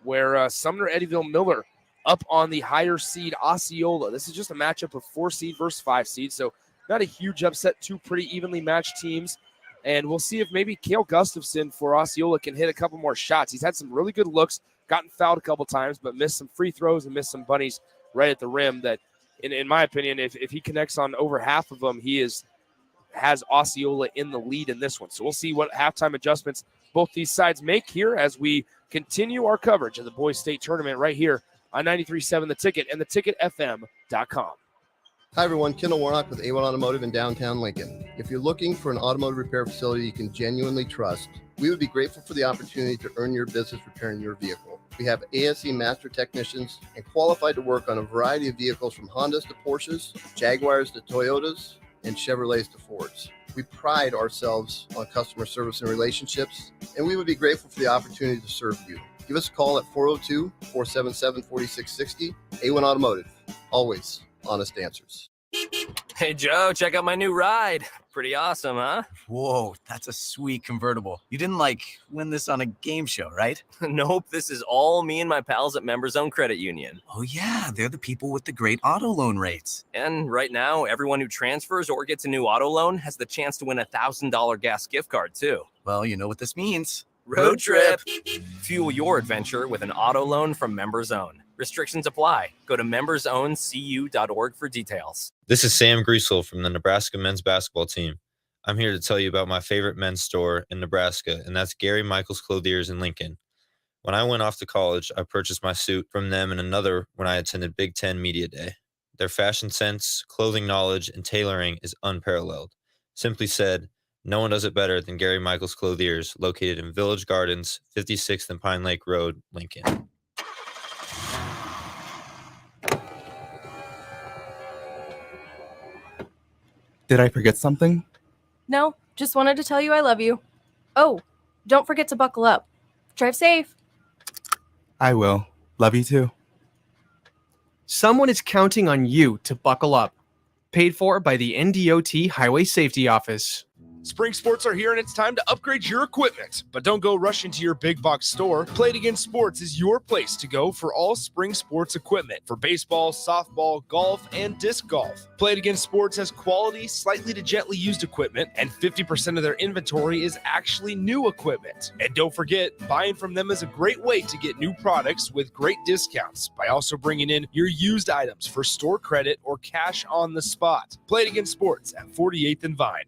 where Sumner-Eddyville-Miller up on the higher seed Osceola. This is just a matchup of 4 seed versus 5 seed, so not a huge upset, two pretty evenly matched teams. And we'll see if maybe Cale Gustafson for Osceola can hit a couple more shots. He's had some really good looks, gotten fouled a couple times, but missed some free throws and missed some bunnies right at the rim that, in my opinion, if he connects on over half of them, has Osceola in the lead in this one. So we'll see what halftime adjustments both these sides make here as we continue our coverage of the Boys State Tournament right here on 93.7 The Ticket and theticketfm.com. Hi, everyone. Kendall Warnock with A1 Automotive in downtown Lincoln. If you're looking for an automotive repair facility you can genuinely trust, we would be grateful for the opportunity to earn your business repairing your vehicle. We have ASE master technicians and qualified to work on a variety of vehicles from Hondas to Porsches, Jaguars to Toyotas, and Chevrolets to Fords. We pride ourselves on customer service and relationships, and we would be grateful for the opportunity to serve you. Give us a call at 402-477-4660. A1 Automotive. Always honest answers. Hey, Joe, check out my new ride. Pretty awesome, huh? Whoa, that's a sweet convertible. You didn't win this on a game show, right? Nope, this is all me and my pals at Members Own Credit Union. Oh yeah, they're the people with the great auto loan rates. And right now, everyone who transfers or gets a new auto loan has the chance to win a $1,000 gas gift card, too. Well, you know what this means. Road trip! Fuel your adventure with an auto loan from Members Own. Restrictions apply. Go to membersowncu.org for details. This is Sam Greasel from the Nebraska men's basketball team. I'm here to tell you about my favorite men's store in Nebraska, and that's Gary Michaels Clothiers in Lincoln. When I went off to college, I purchased my suit from them and another when I attended Big Ten Media Day. Their fashion sense, clothing knowledge, and tailoring is unparalleled. Simply said, no one does it better than Gary Michaels Clothiers, located in Village Gardens, 56th and Pine Lake Road, Lincoln. Did I forget something? No, just wanted to tell you I love you. Oh, don't forget to buckle up. Drive safe. I will. Love you too. Someone is counting on you to buckle up. Paid for by the NDOT Highway Safety Office. Spring sports are here and it's time to upgrade your equipment. But don't go rushing to your big box store. Play It Again Sports is your place to go for all spring sports equipment for baseball, softball, golf, and disc golf. Play It Again Sports has quality, slightly to gently used equipment, and 50% of their inventory is actually new equipment. And don't forget, buying from them is a great way to get new products with great discounts by also bringing in your used items for store credit or cash on the spot. Play It Again Sports at 48th and Vine.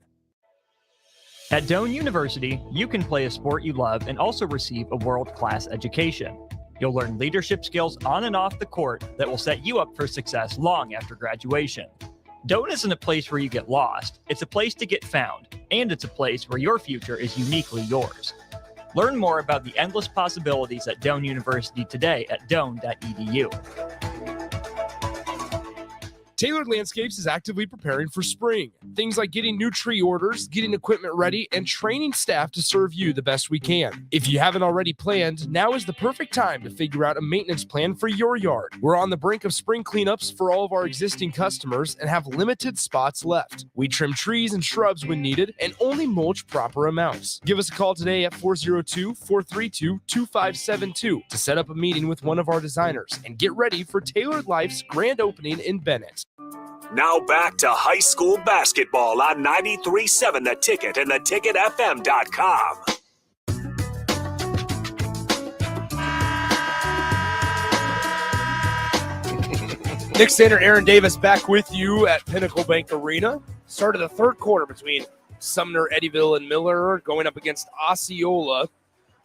At Doane University, you can play a sport you love and also receive a world-class education. You'll learn leadership skills on and off the court that will set you up for success long after graduation. Doane isn't a place where you get lost. It's a place to get found, and it's a place where your future is uniquely yours. Learn more about the endless possibilities at Doane University today at doane.edu. Tailored Landscapes is actively preparing for spring. Things like getting new tree orders, getting equipment ready, and training staff to serve you the best we can. If you haven't already planned, now is the perfect time to figure out a maintenance plan for your yard. We're on the brink of spring cleanups for all of our existing customers and have limited spots left. We trim trees and shrubs when needed and only mulch proper amounts. Give us a call today at 402-432-2572 to set up a meeting with one of our designers and get ready for Tailored Life's grand opening in Bennett. Now back to high school basketball on 93.7 The Ticket and theticketfm.com. Nick Sander, Aaron Davis back with you at Pinnacle Bank Arena. Start of the third quarter between Sumner-Eddyville-Miller going up against Osceola.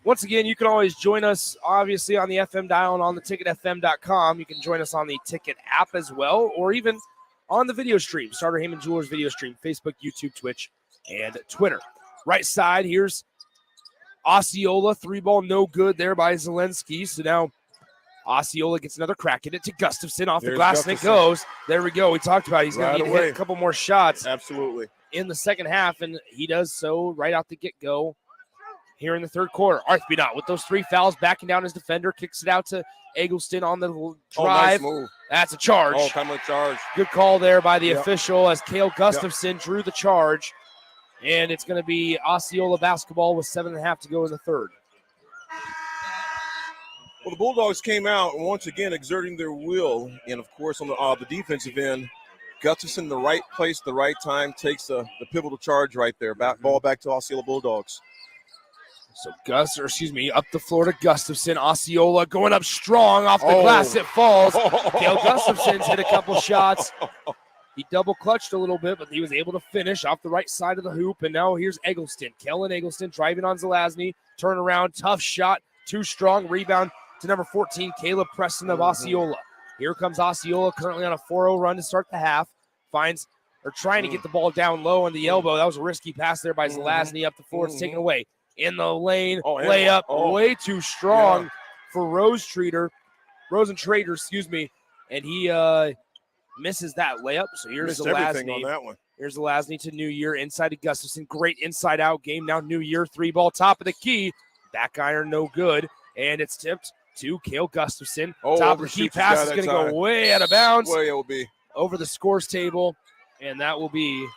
Once again, you can always join us, obviously, on the FM dial and on the ticketfm.com. You can join us on the Ticket app as well, or even on the video stream, Starter Heyman Jewelers video stream, Facebook, YouTube, Twitch, and Twitter. Right side, here's Osceola. 3-ball, no good there by Zelensky. So now Osceola gets another crack at it to Gustafson off the glass, and it goes. There we go. We talked about it. He's going to need to hit a couple more shots. Absolutely. In the second half, and he does so right out the get-go here in the third quarter. Arthby with those 3 fouls, backing down his defender, kicks it out to Eggleston on the drive. Nice move. That's a charge. Oh, kind of a charge. Good call there by the official as Cale Gustafson drew the charge. And it's going to be Osceola basketball with 7.5 to go in the third. Well, the Bulldogs came out and once again exerting their will. And, of course, on the defensive end, Gustafson in the right place, the right time, takes the pivotal charge right there. Ball back to Osceola Bulldogs. So up the floor to Gustafson. Osceola going up strong off the glass. It falls. Cale Gustafson's hit a couple shots. He double clutched a little bit, but he was able to finish off the right side of the hoop. And now here's Eggleston. Kellen Eggleston driving on Zelazny. Turn around, tough shot, too strong. Rebound to number 14, Caleb Preston of Osceola. Here comes Osceola, currently on a 4-0 run to start the half. Trying to get the ball down low on the elbow. That was a risky pass there by Zelazny up the floor. It's taken away. In the lane, layup, way too strong for Rosentrader, and he misses that layup. So here's Zelazny on that one. Here's Zelazny to New Year, inside to Gustafson. Great inside-out game. Now New Year, 3-ball, top of the key. Back iron, no good, and it's tipped to Cale Gustafson. Top of the key pass is going to go way out of bounds. Way it will be over the scores table, and that will be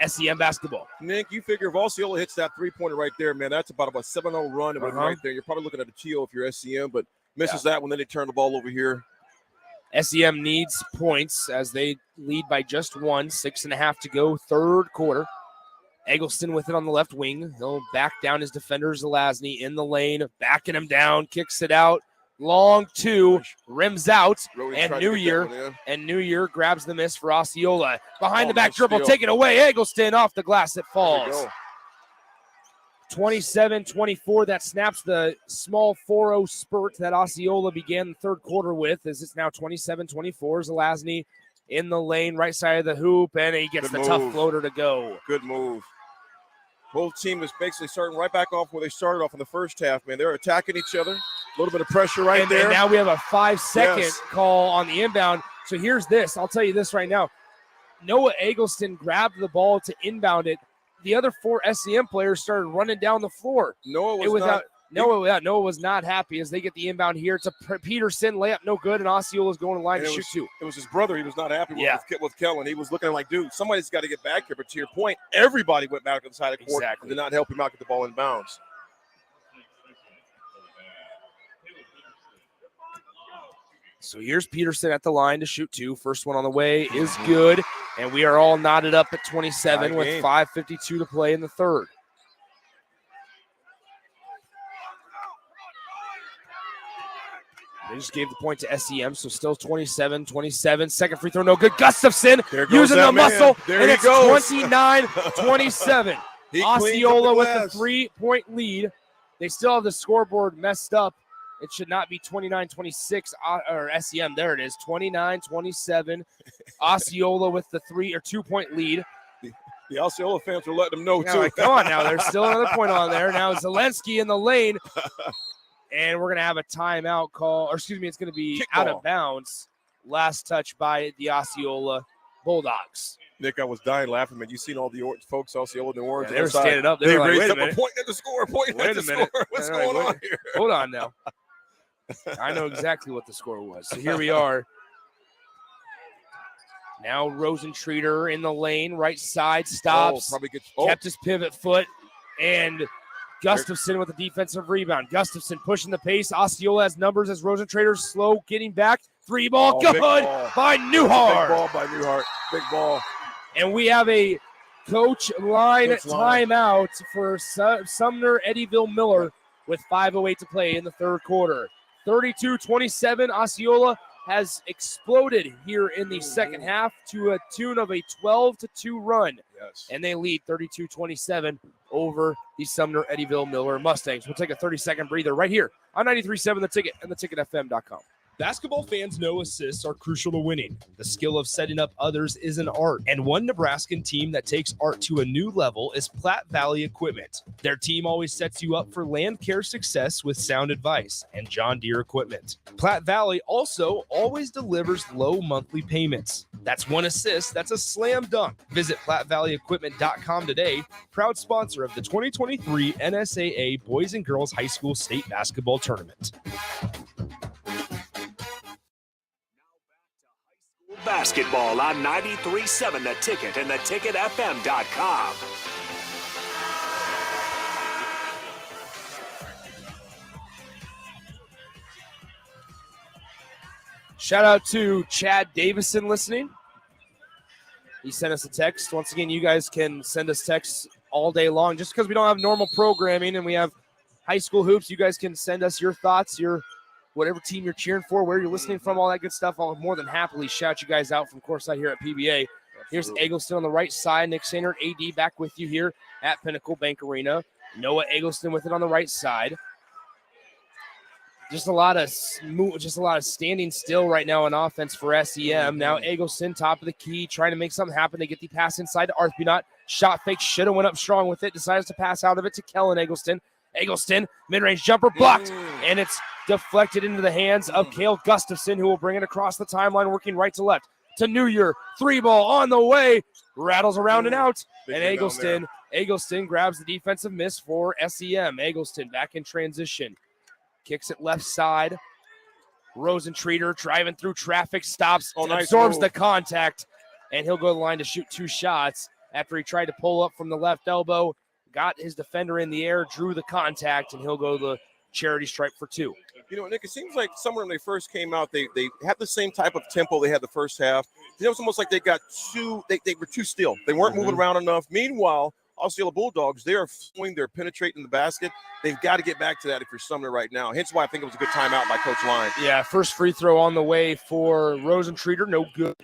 SEM basketball. Nick, you figure if Osceola hits that three-pointer right there, man, that's about a 7-0 run right there. You're probably looking at a TO if you're SEM, but misses that one, then they turn the ball over here. SEM needs points as they lead by just 1, 6.5 to go, third quarter. Eggleston with it on the left wing. He'll back down his defender, Zelazny, in the lane, backing him down, kicks it out. Long 2, rims out, and New Year grabs the miss for Osceola. Behind the back dribble, taken away. Eggleston off the glass, it falls. 27-24. That snaps the small 4-0 spurt that Osceola began the third quarter with, as it's now 27-24. Zelazny in the lane, right side of the hoop, and he gets the tough floater to go. Good move. Both teams is basically starting right back off where they started off in the first half, man. They're attacking each other. A little bit of pressure right there. And now we have a 5-second call on the inbound. So here's this. I'll tell you this right now. Noah Eggleston grabbed the ball to inbound it. The other 4 SEM players started running down the floor. Noah was not happy as they get the inbound here. It's a Peterson layup, no good, and Osceola's going to line to shoot 2. It was his brother he was not happy with Kellen. He was looking like, dude, somebody's got to get back here. But to your point, everybody went back to the side of the court and did not help him out get the ball in bounds. So here's Peterson at the line to shoot 2. First one on the way is good, and we are all knotted up at 27 with 5:52 to play in the third. They just gave the point to SEM, so still 27-27. Second free throw, no good. Gustafson using the muscle, and it's 29-27. Osceola with the 3-point lead. They still have the scoreboard messed up. It should not be 29-26 or SEM. There it is, 29-27. Osceola with the 3 or 2-point lead. The Osceola fans are letting them know, too. Come on now. There's still another point on there. Now Zelensky in the lane. And we're going to have a timeout call. Or excuse me, it's going to be out of bounds. Last touch by the Osceola Bulldogs. Nick, I was dying laughing, man. You seen all the folks, Osceola and the Orange. Yeah, they were standing up. They were raised like, up a point at the score, pointing at the score. What's going on here? Hold on now. I know exactly what the score was. So here we are. Now Rosentreater in the lane, right side, stops. Kept his pivot foot, and Gustafson with a defensive rebound. Gustafson pushing the pace. Osceola has numbers as Rosentreater slow getting back. 3-ball, good by Newhart. Big ball by Newhart. Big ball. And we have a coach line timeout for Sumner-Eddyville-Miller with 5:08 to play in the third quarter. 32-27, Osceola has exploded here in the second half to a tune of a 12-2 run. Yes. And they lead 32-27 over the Sumner-Eddyville-Miller Mustangs. We'll take a 30-second breather right here on 93.7 The Ticket and theticketfm.com. Basketball fans know assists are crucial to winning. The skill of setting up others is an art, and one Nebraskan team that takes art to a new level is Platte Valley Equipment. Their team always sets you up for land care success with sound advice and John Deere equipment. Platte Valley also always delivers low monthly payments. That's one assist, that's a slam dunk. Visit PlatteValleyEquipment.com today, proud sponsor of the 2023 NSAA Boys and Girls High School State Basketball Tournament. Basketball on 93.7 The Ticket and theticketfm.com. Shout out to Chad Davison listening. He sent us a text. Once again, you guys can send us texts all day long. Just because we don't have normal programming and we have high school hoops, you guys can send us your thoughts, your whatever team you're cheering for, where you're listening from, all that good stuff. I'll more than happily shout you guys out from courtside here at PBA. Here's Eggleston on the right side. Nick Sainert, AD, back with you here at Pinnacle Bank Arena. Noah Eggleston with it on the right side. Just a lot of standing still right now on offense for SEM. Now Eggleston, top of the key, trying to make something happen. They get the pass inside to Arthbunot. Shot fake, should have went up strong with it. Decides to pass out of it to Kellen Eggleston. Eggleston, mid-range jumper blocked, and it's deflected into the hands of Cale Gustafson, who will bring it across the timeline, working right to left to New Year. 3-ball on the way, rattles around and out, and Eggleston grabs the defensive miss for SEM. Eggleston back in transition, kicks it left side. Rosentreater driving through traffic, stops, absorbs the contact, and he'll go to the line to shoot 2 shots after he tried to pull up from the left elbow. Got his defender in the air, drew the contact, and he'll go to the charity stripe for 2. You know, Nick, it seems like somewhere when they first came out, they had the same type of tempo they had the first half. It was almost like they got they were too still. They weren't moving around enough. Meanwhile, Osceola Bulldogs, they are flowing, they're penetrating the basket. They've got to get back to that if you're Sumner right now. Hence why I think it was a good timeout by Coach Line. Yeah, first free throw on the way for Rosentreater, no good.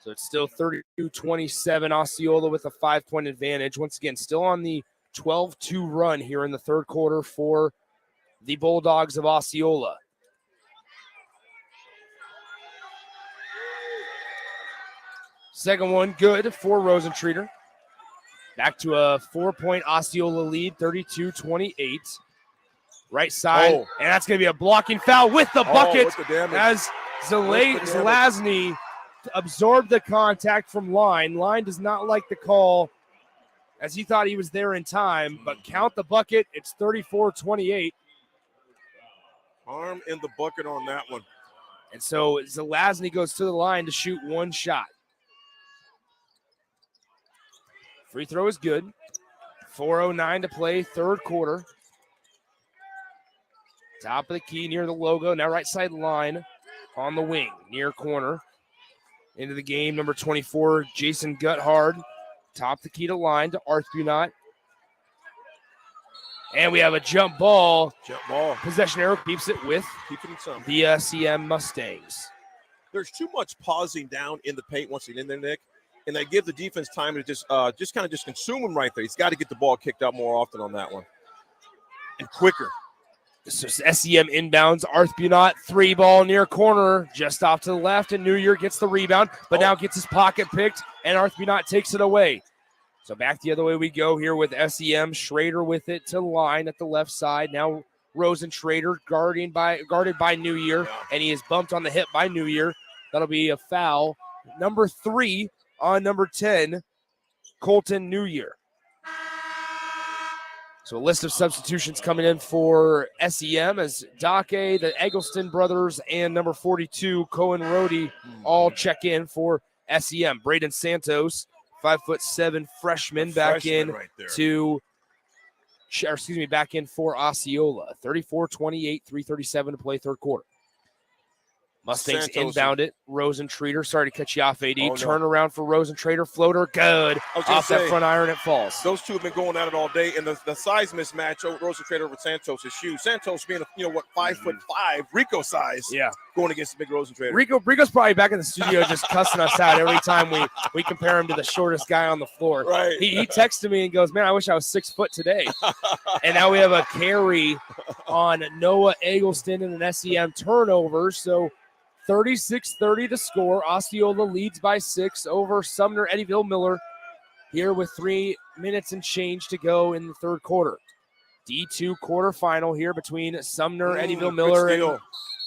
So it's still 32-27, Osceola with a 5-point advantage. Once again, still on the 12-2 run here in the third quarter for the Bulldogs of Osceola. Second one good for Rosentreater. Back to a 4-point Osceola lead, 32-28. Right side, and that's going to be a blocking foul with the bucket as Zelazny absorbed the contact from Line. Line does not like the call as he thought he was there in time, but count the bucket. It's 34-28. Arm in the bucket on that one. And so Zelazny goes to the line to shoot one shot. Free throw is good. 4:09 to play, third quarter. Top of the key near the logo. Now right side line on the wing, near corner. Into the game, number 24, Jason Guthard. Top the key to line to Arthbunot. And we have a jump ball. Possession arrow keeps it with the CM Mustangs. There's too much pausing down in the paint once they get in there, Nick. And they give the defense time to just kind of consume him right there. He's got to get the ball kicked out more often on that one. And quicker. So SEM inbounds. Arthbunot, 3-ball near corner, just off to the left, and New Year gets the rebound, but now gets his pocket picked, and Arthbunot takes it away. So back the other way we go here with SEM. Schrader with it to line at the left side. Now Rosenschrader guarded by New Year, and he is bumped on the hip by New Year. That'll be a foul. Number 3 on number 10, Colton New Year. So a list of substitutions coming in for SEM as Dake, the Eggleston brothers, and number 42, Cohen Rohde, all check in for SEM. Braden Santos, 5'7" freshman, back in back in for Osceola. 34-28, 3:37 to play third quarter. Mustangs inbound it. Rosentreater, sorry to cut you off, AD. Turnaround for Rosentreater. Floater, good. Off that front iron, it falls. Those two have been going at it all day, and the size mismatch, Rosentreater over Santos' shoes. Santos being, 5'5", Rico size. Yeah. Going against the big Rosentreater. Rico's probably back in the studio just cussing us out every time we compare him to the shortest guy on the floor. Right. He texted me and goes, man, I wish I was 6 foot today. And now we have a carry on Noah Eggleston and an SEM turnover. So 36-30 to score. Osceola leads by 6 over Sumner-Eddyville-Miller here with 3 minutes and change to go in the third quarter. D2 quarterfinal here between Sumner-Eddyville-Miller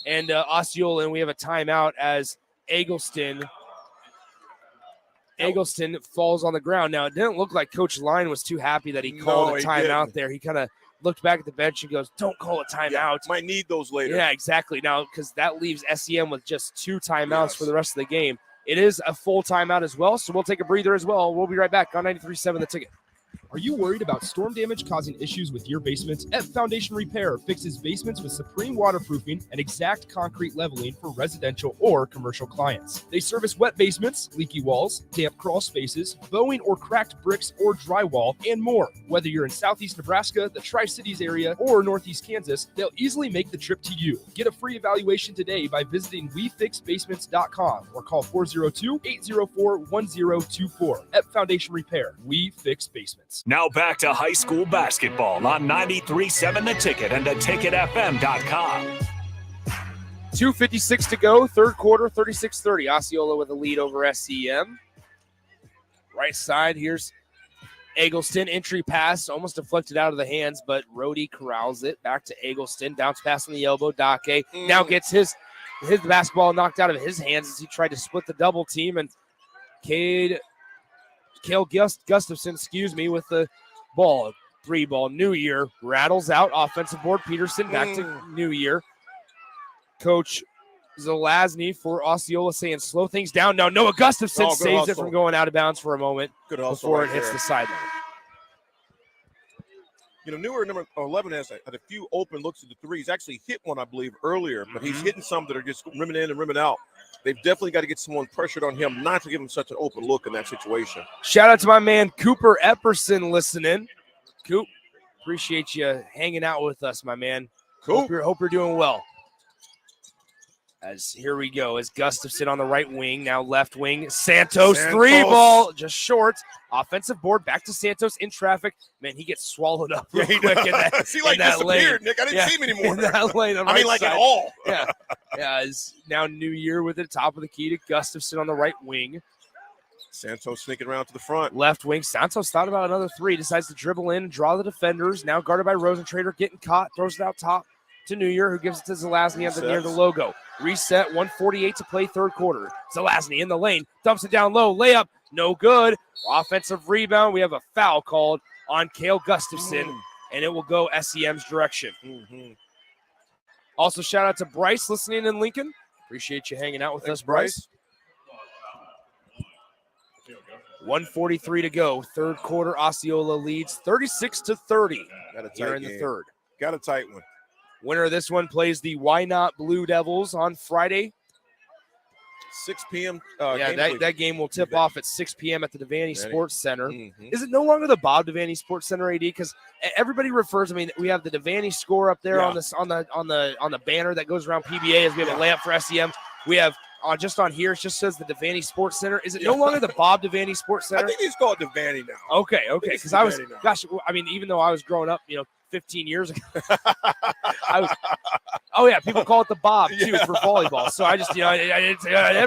and Osceola, and we have a timeout as Eggleston falls on the ground. Now, it didn't look like Coach Line was too happy that he called a timeout there. He kind of looked back at the bench and goes, don't call a timeout. Yeah, might need those later. Yeah, exactly. Now, because that leaves SEM with just 2 timeouts for the rest of the game. It is a full timeout as well, so we'll take a breather as well. We'll be right back on 93.7 The Ticket. Are you worried about storm damage causing issues with your basement? F Foundation Repair fixes basements with supreme waterproofing and exact concrete leveling for residential or commercial clients. They service wet basements, leaky walls, damp crawl spaces, bowing or cracked bricks or drywall, and more. Whether you're in Southeast Nebraska, the Tri-Cities area, or Northeast Kansas, they'll easily make the trip to you. Get a free evaluation today by visiting WeFixBasements.com or call 402-804-1024. F Foundation Repair. We fix basements. Now back to high school basketball on 93.7 The Ticket and theticketfm.com. 2:56 to go, third quarter, 36-30. Osceola with a lead over SEM. Right side, here's Eggleston. Entry pass, almost deflected out of the hands, but Rohde corrals it. Back to Eggleston. Bounce pass on the elbow. Dake now gets his basketball knocked out of his hands as he tried to split the double team. And Cale Gustafson, with the ball. 3-ball. New Year rattles out. Offensive board. Peterson back to New Year. Coach Zelazny for Osceola saying slow things down. Now Noah Gustafson saves it from going out of bounds for a moment before it hits the sideline. Newer number 11 has had a few open looks at the three. He's actually hit one, I believe, earlier, but he's hitting some that are just rimming in and rimming out. They've definitely got to get someone pressured on him not to give him such an open look in that situation. Shout out to my man Cooper Epperson listening. Coop, appreciate you hanging out with us, my man. Hope you're doing well. As here we go, as Gustafson on the right wing, now left wing. Santos. 3 ball, just short. Offensive board, back to Santos in traffic. Man, he gets swallowed up real quick in that, he like in that disappeared, lane. Nick. I didn't see him anymore. In that lane on the I mean, right like side. at all. Yeah. Yeah, it's now New Year with the top of the key to Gustafson on the right wing. Santos sneaking around to the front. Left wing. Santos thought about another 3, decides to dribble in and draw the defenders. Now guarded by Rosentrader, getting caught, throws it out top to New Year, who gives it to Zelazny near the logo. Reset, 1:48 to play, third quarter. Zelazny in the lane, dumps it down low, layup, no good. Offensive rebound. We have a foul called on Cale Gustafson, and it will go SEM's direction. Also, shout out to Bryce listening in Lincoln. Appreciate you hanging out with us, Bryce. 1:43 to go. Third quarter, Osceola leads 36-30 here in the third. Got a tight one. Winner of this one plays the Why Not Blue Devils on Friday. 6 p.m. That game will tip off at 6 p.m. at the Devaney Sports Center. Is it no longer the Bob Devaney Sports Center, AD? Because everybody refers. I mean, we have the Devaney score up there on the banner that goes around PBA as we have a layup for SEM. We have just on here, it just says the Devaney Sports Center. Is it no longer the Bob Devaney Sports Center? I think he's called Devaney now. Okay. Because I was, even though I was growing up, 15 years ago, people call it the Bob too for volleyball. So I just,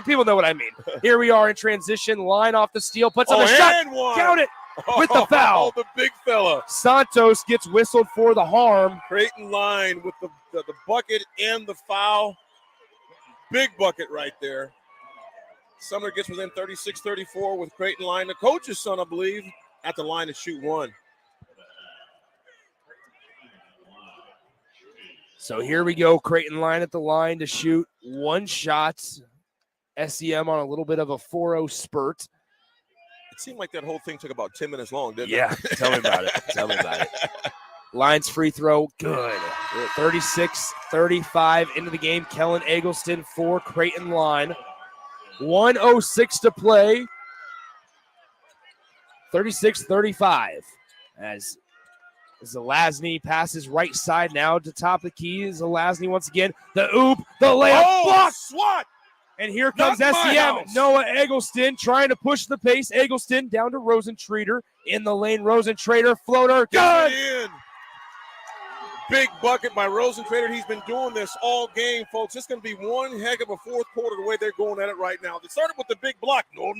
people know what I mean. Here we are in transition, line off the steal, puts up a shot, count it with the foul. The big fella. Santos gets whistled for the harm. Creighton line with the bucket and the foul. Big bucket right there. Sumner gets within 36-34 with Creighton line. The coach's son, I believe, at the line to shoot one. So here we go. Creighton line at the line to shoot one shot. SEM on a little bit of a 4-0 spurt. It seemed like that whole thing took about 10 minutes long, didn't it? Yeah, tell me about it. Line's free throw, good. 36-35 into the game. Kellen Eggleston for Creighton line. 1:06 to play. 36-35 as Zelazny passes right side now to top of the key. Zelazny once again. The oop, the layup, block. SWAT. And here comes SEM. Noah Eggleston trying to push the pace. Eggleston down to Rosentrader. In the lane, Rosentrader, floater, good. Big bucket by Rosentrader. He's been doing this all game, folks. It's going to be one heck of a fourth quarter the way they're going at it right now. They started with the big block. No.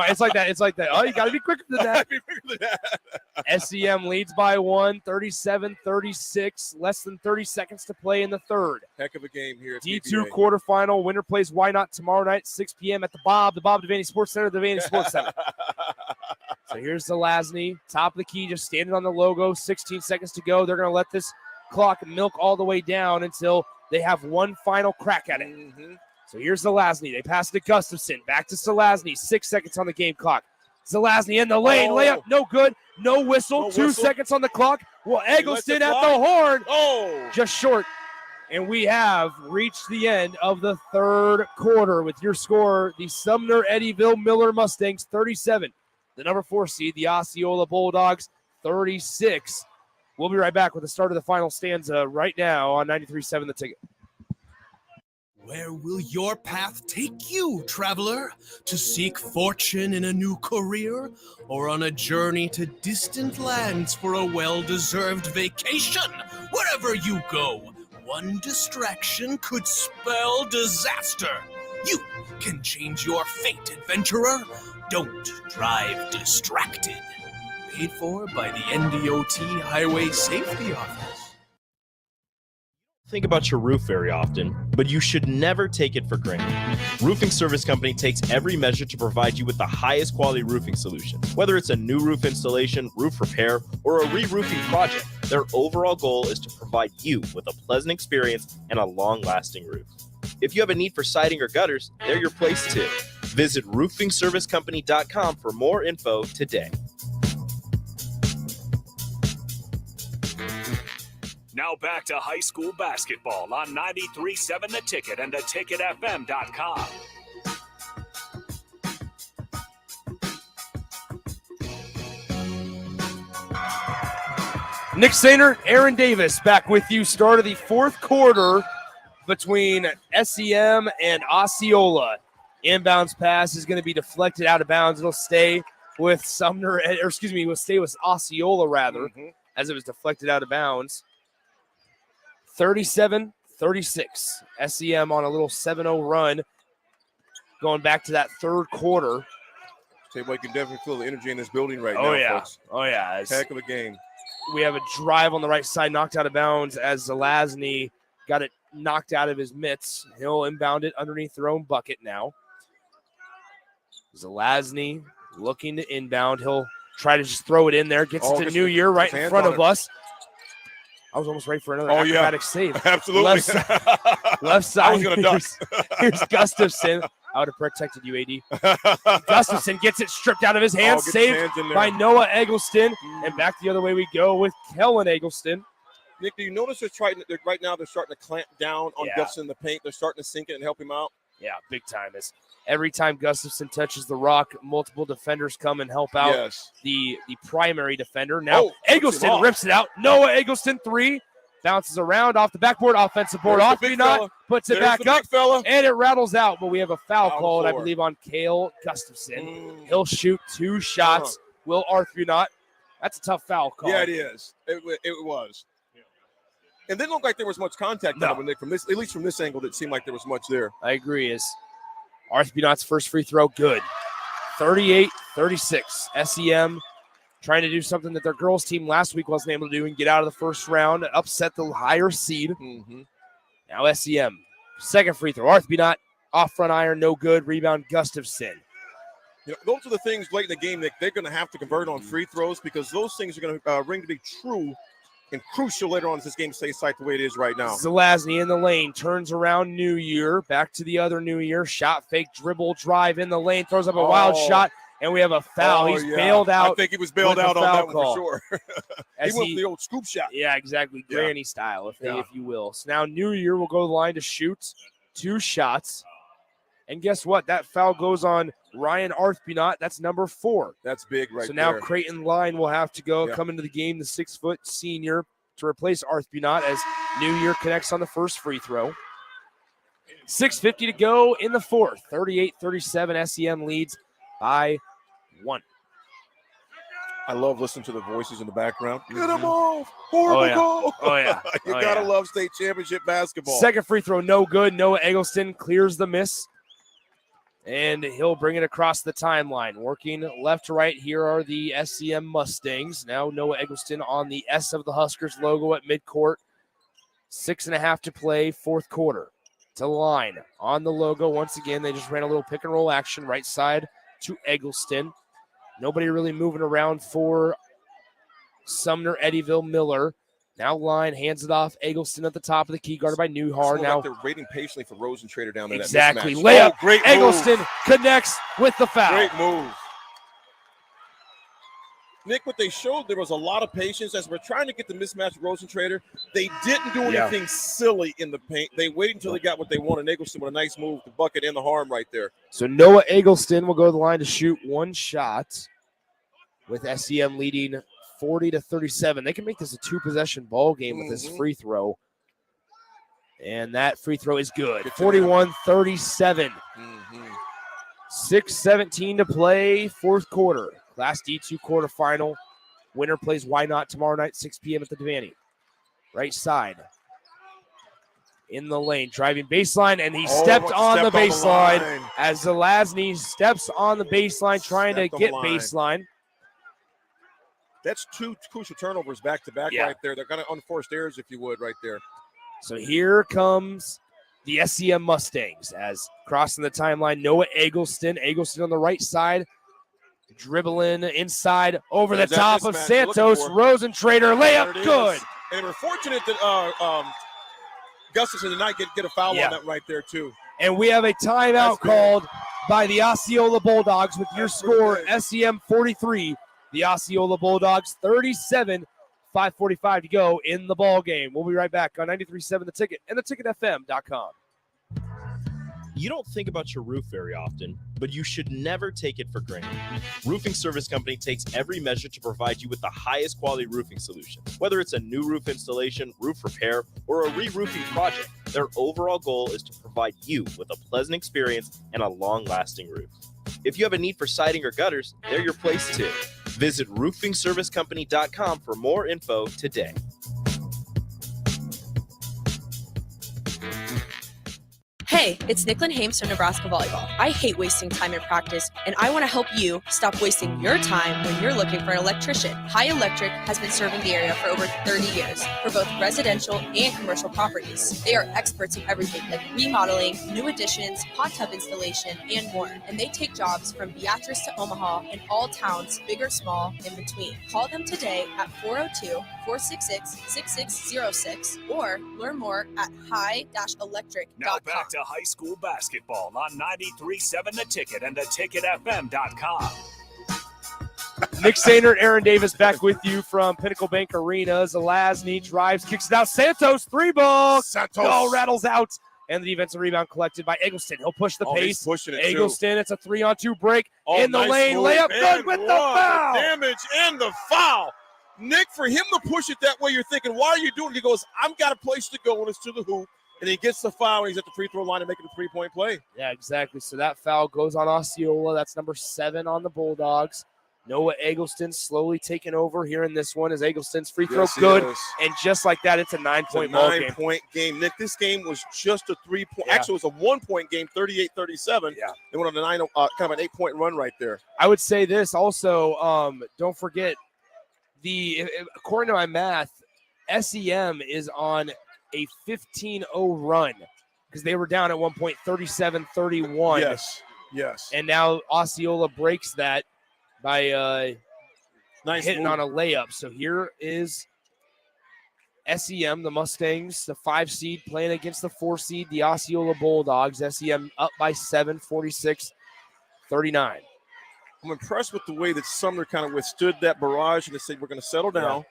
It's like that. Oh, you got to be quicker than that. SEM leads by 1, 37-36. Less than 30 seconds to play in the third. Heck of a game here. D2 quarterfinal. Winner plays Why Not tomorrow night, 6 p.m. at the Bob Devaney Sports Center, the Devaney Sports Center. So here's Zelazny, top of the key, just standing on the logo. 16 seconds to go. They're going to let this clock milk all the way down until they have one final crack at it. So here's Zelazny. They pass it to Gustafson. Back to Zelazny. 6 seconds on the game clock. Zelazny in the lane. Layup, no good. No whistle. 2 seconds on the clock. Well, Eggleston at the horn. Just short. And we have reached the end of the third quarter with your score, the Sumner-Eddyville-Miller Mustangs, 37. The number 4 seed, the Osceola Bulldogs, 36. We'll be right back with the start of the final stanza right now on 93.7 The Ticket. Where will your path take you, traveler? To seek fortune in a new career? Or on a journey to distant lands for a well-deserved vacation? Wherever you go, one distraction could spell disaster. You can change your fate, adventurer. Don't drive distracted. Paid for by the NDOT Highway Safety Office. Think about your roof very often, but you should never take it for granted. Roofing Service Company takes every measure to provide you with the highest quality roofing solution. Whether it's a new roof installation, roof repair, or a re-roofing project, their overall goal is to provide you with a pleasant experience and a long-lasting roof. If you have a need for siding or gutters, they're your place too. Visit roofingservicecompany.com for more info today. Now back to high school basketball on 93.7 The Ticket and theticketfm.com. Nick Sainer, Aaron Davis back with you. Start of the fourth quarter. between SEM and Osceola. Inbounds pass is going to be deflected out of bounds. It'll stay with will stay with Osceola rather, as it was deflected out of bounds. 37-36. SEM on a little 7-0 run going back to that third quarter. Tell you what, you can definitely feel the energy in this building right Oh, now, yeah. folks. Oh, yeah. Heck of a game. We have a drive on the right side, knocked out of bounds as Zelazny got it knocked out of his mitts. He'll inbound it underneath their own bucket now. Zelazny looking to inbound. He'll try to just throw it in there. Gets it to New Year right in front of us. I was almost ready for another acrobatic save. Absolutely. Left side. I was going to duck. Here's Gustafson. I would have protected you, AD. Gustafson gets it stripped out of his hands. Saved by Noah Eggleston. And back the other way we go with Kellen Eggleston. Nick, do you notice right now they're starting to clamp down on Gustafson in the paint? They're starting to sink it and help him out? Yeah, big time. Every time Gustafson touches the rock, multiple defenders come and help out the primary defender. Now Eggleston rips it out. Noah Eggleston, 3. Bounces around off the backboard. Offensive board off. Puts it back up. And it rattles out. But we have a foul called, I believe, on Cale Gustafson. He'll shoot 2 shots. Will Arthur. That's a tough foul call. Yeah, it is. It was. And didn't look like there was much contact on Nick from this, at least from this angle. It seemed like there was much there. I agree. Arthur first free throw, good. 38-36. SEM trying to do something that their girls team last week wasn't able to do and get out of the first round, upset the higher seed. Now SEM, second free throw. Arthur off front iron, no good. Rebound, Gustafson. Those are the things late in the game that they're going to have to convert on free throws because those things are going to ring to be true and crucial later on as this game stays tight the way it is right now. Zelazny in the lane, turns around New Year, back to the other New Year, shot fake, dribble, drive in the lane, throws up a wild shot, and we have a foul. He's bailed out. I think he was bailed out on that one call. for sure. He went for the old scoop shot. Yeah, exactly. Granny style, if you will. So now New Year will go to the line to shoot 2 shots. And guess what? That foul goes on Ryan Arthbunot. That's number 4. That's big right there. So now Creighton Line will have to go come into the game, the 6-foot senior, to replace Arthbunot as New Year connects on the first free throw. 6:50 to go in the fourth. 38-37. SEM leads by 1. I love listening to the voices in the background. Get them off. Horrible goal. Oh, yeah. You got to love state championship basketball. Second free throw, no good. Noah Eggleston clears the miss. And he'll bring it across the timeline. Working left to right, here are the SEM Mustangs. Now Noah Eggleston on the S of the Huskers logo at midcourt. 6.5 to play, fourth quarter. To line on the logo. Once again, they just ran a little pick and roll action right side to Eggleston. Nobody really moving around for Sumner-Eddyville-Miller. Now line, hands it off. Eggleston at the top of the key, guarded by Newhart. Now they're waiting patiently for Rosentrader down there. Exactly. That Layup. Oh, great Eggleston move. connects with the foul. Great move. Nick, what they showed, there was a lot of patience as we're trying to get the mismatch with Rosentrader. They didn't do anything silly in the paint. They waited until they got what they wanted. Eggleston with a nice move, the bucket and the harm right there. So Noah Eggleston will go to the line to shoot 1 shot, with SEM leading 40-37. They can make this a 2-possession ball game with this free throw. And that free throw is good. 41-37. 6:17 to play, fourth quarter. Class D2 quarterfinal. Winner plays Why Not tomorrow night, 6 p.m. at the Devaney. Right side. In the lane, driving baseline, and he stepped on the baseline as Zelazny steps on the baseline, trying to get baseline. That's 2 crucial turnovers back-to-back right there. They're kind of unforced errors, if you would, right there. So here comes the SEM Mustangs as crossing the timeline, Noah Eggleston. Eggleston on the right side, dribbling inside over the top of Santos. Rosentrader, layup, good. And we're fortunate that Gustafson did not get a foul on that right there, too. And we have a timeout called by the Osceola Bulldogs with your score, SEM 43. The Osceola Bulldogs 37, 5:45 to go in the ball game. We'll be right back on 93.7 The Ticket and theticketfm.com. You don't think about your roof very often, but you should never take it for granted. Roofing Service Company takes every measure to provide you with the highest quality roofing solution. Whether it's a new roof installation, roof repair, or a re-roofing project, Their overall goal is to provide you with a pleasant experience and a long-lasting roof. If you have a need for siding or gutters, they're your place too. Visit roofingservicecompany.com for more info today. Hey, it's Nicklin Hames from Nebraska Volleyball. I hate wasting time in practice, and I want to help you stop wasting your time when you're looking for an electrician. High Electric has been serving the area for over 30 years for both residential and commercial properties. They are experts in everything like remodeling, new additions, hot tub installation, and more. And they take jobs from Beatrice to Omaha and all towns, big or small, in between. Call them today at 402-466-6606 or learn more at high-electric.com. Now back to high school basketball on 93.7 The Ticket and theticketfm.com. Nick Sainer, Aaron Davis back with you from Pinnacle Bank Arena. Zelazny drives, kicks it out. Santos, 3-ball. Santos. Goal rattles out. And the defensive rebound collected by Eggleston. He'll push the pace. He's pushing it Eggleston, it's a 3-on-2 break. In the nice lane, move. layup And good with the what foul. damage and the foul. Nick, for him to push it that way, you're thinking, why are you doing it? He goes, I've got a place to go, and it's to the hoop. And he gets the foul, and he's at the free throw line and making a 3-point play. Yeah, exactly. So that foul goes on Osceola. That's number 7 on the Bulldogs. Noah Eggleston slowly taking over here in this one as Eggleston's free throw good. And just like that, it's a 9-point ball game. 9-point game. Nick, this game was just a 3-point. Actually, it was a 1-point game, 38-37. Yeah. They went on a kind of an 8-point run right there. I would say this also, don't forget, according to my math, SEM is on a 15-0 run because they were down at one point 37-31. Yes. And now Osceola breaks that by hitting move on a layup. So here is SEM, the Mustangs, the 5 seed playing against the 4 seed, the Osceola Bulldogs. SEM up by 7, 46-39. I'm impressed with the way that Sumner kind of withstood that barrage and they said, we're going to settle down.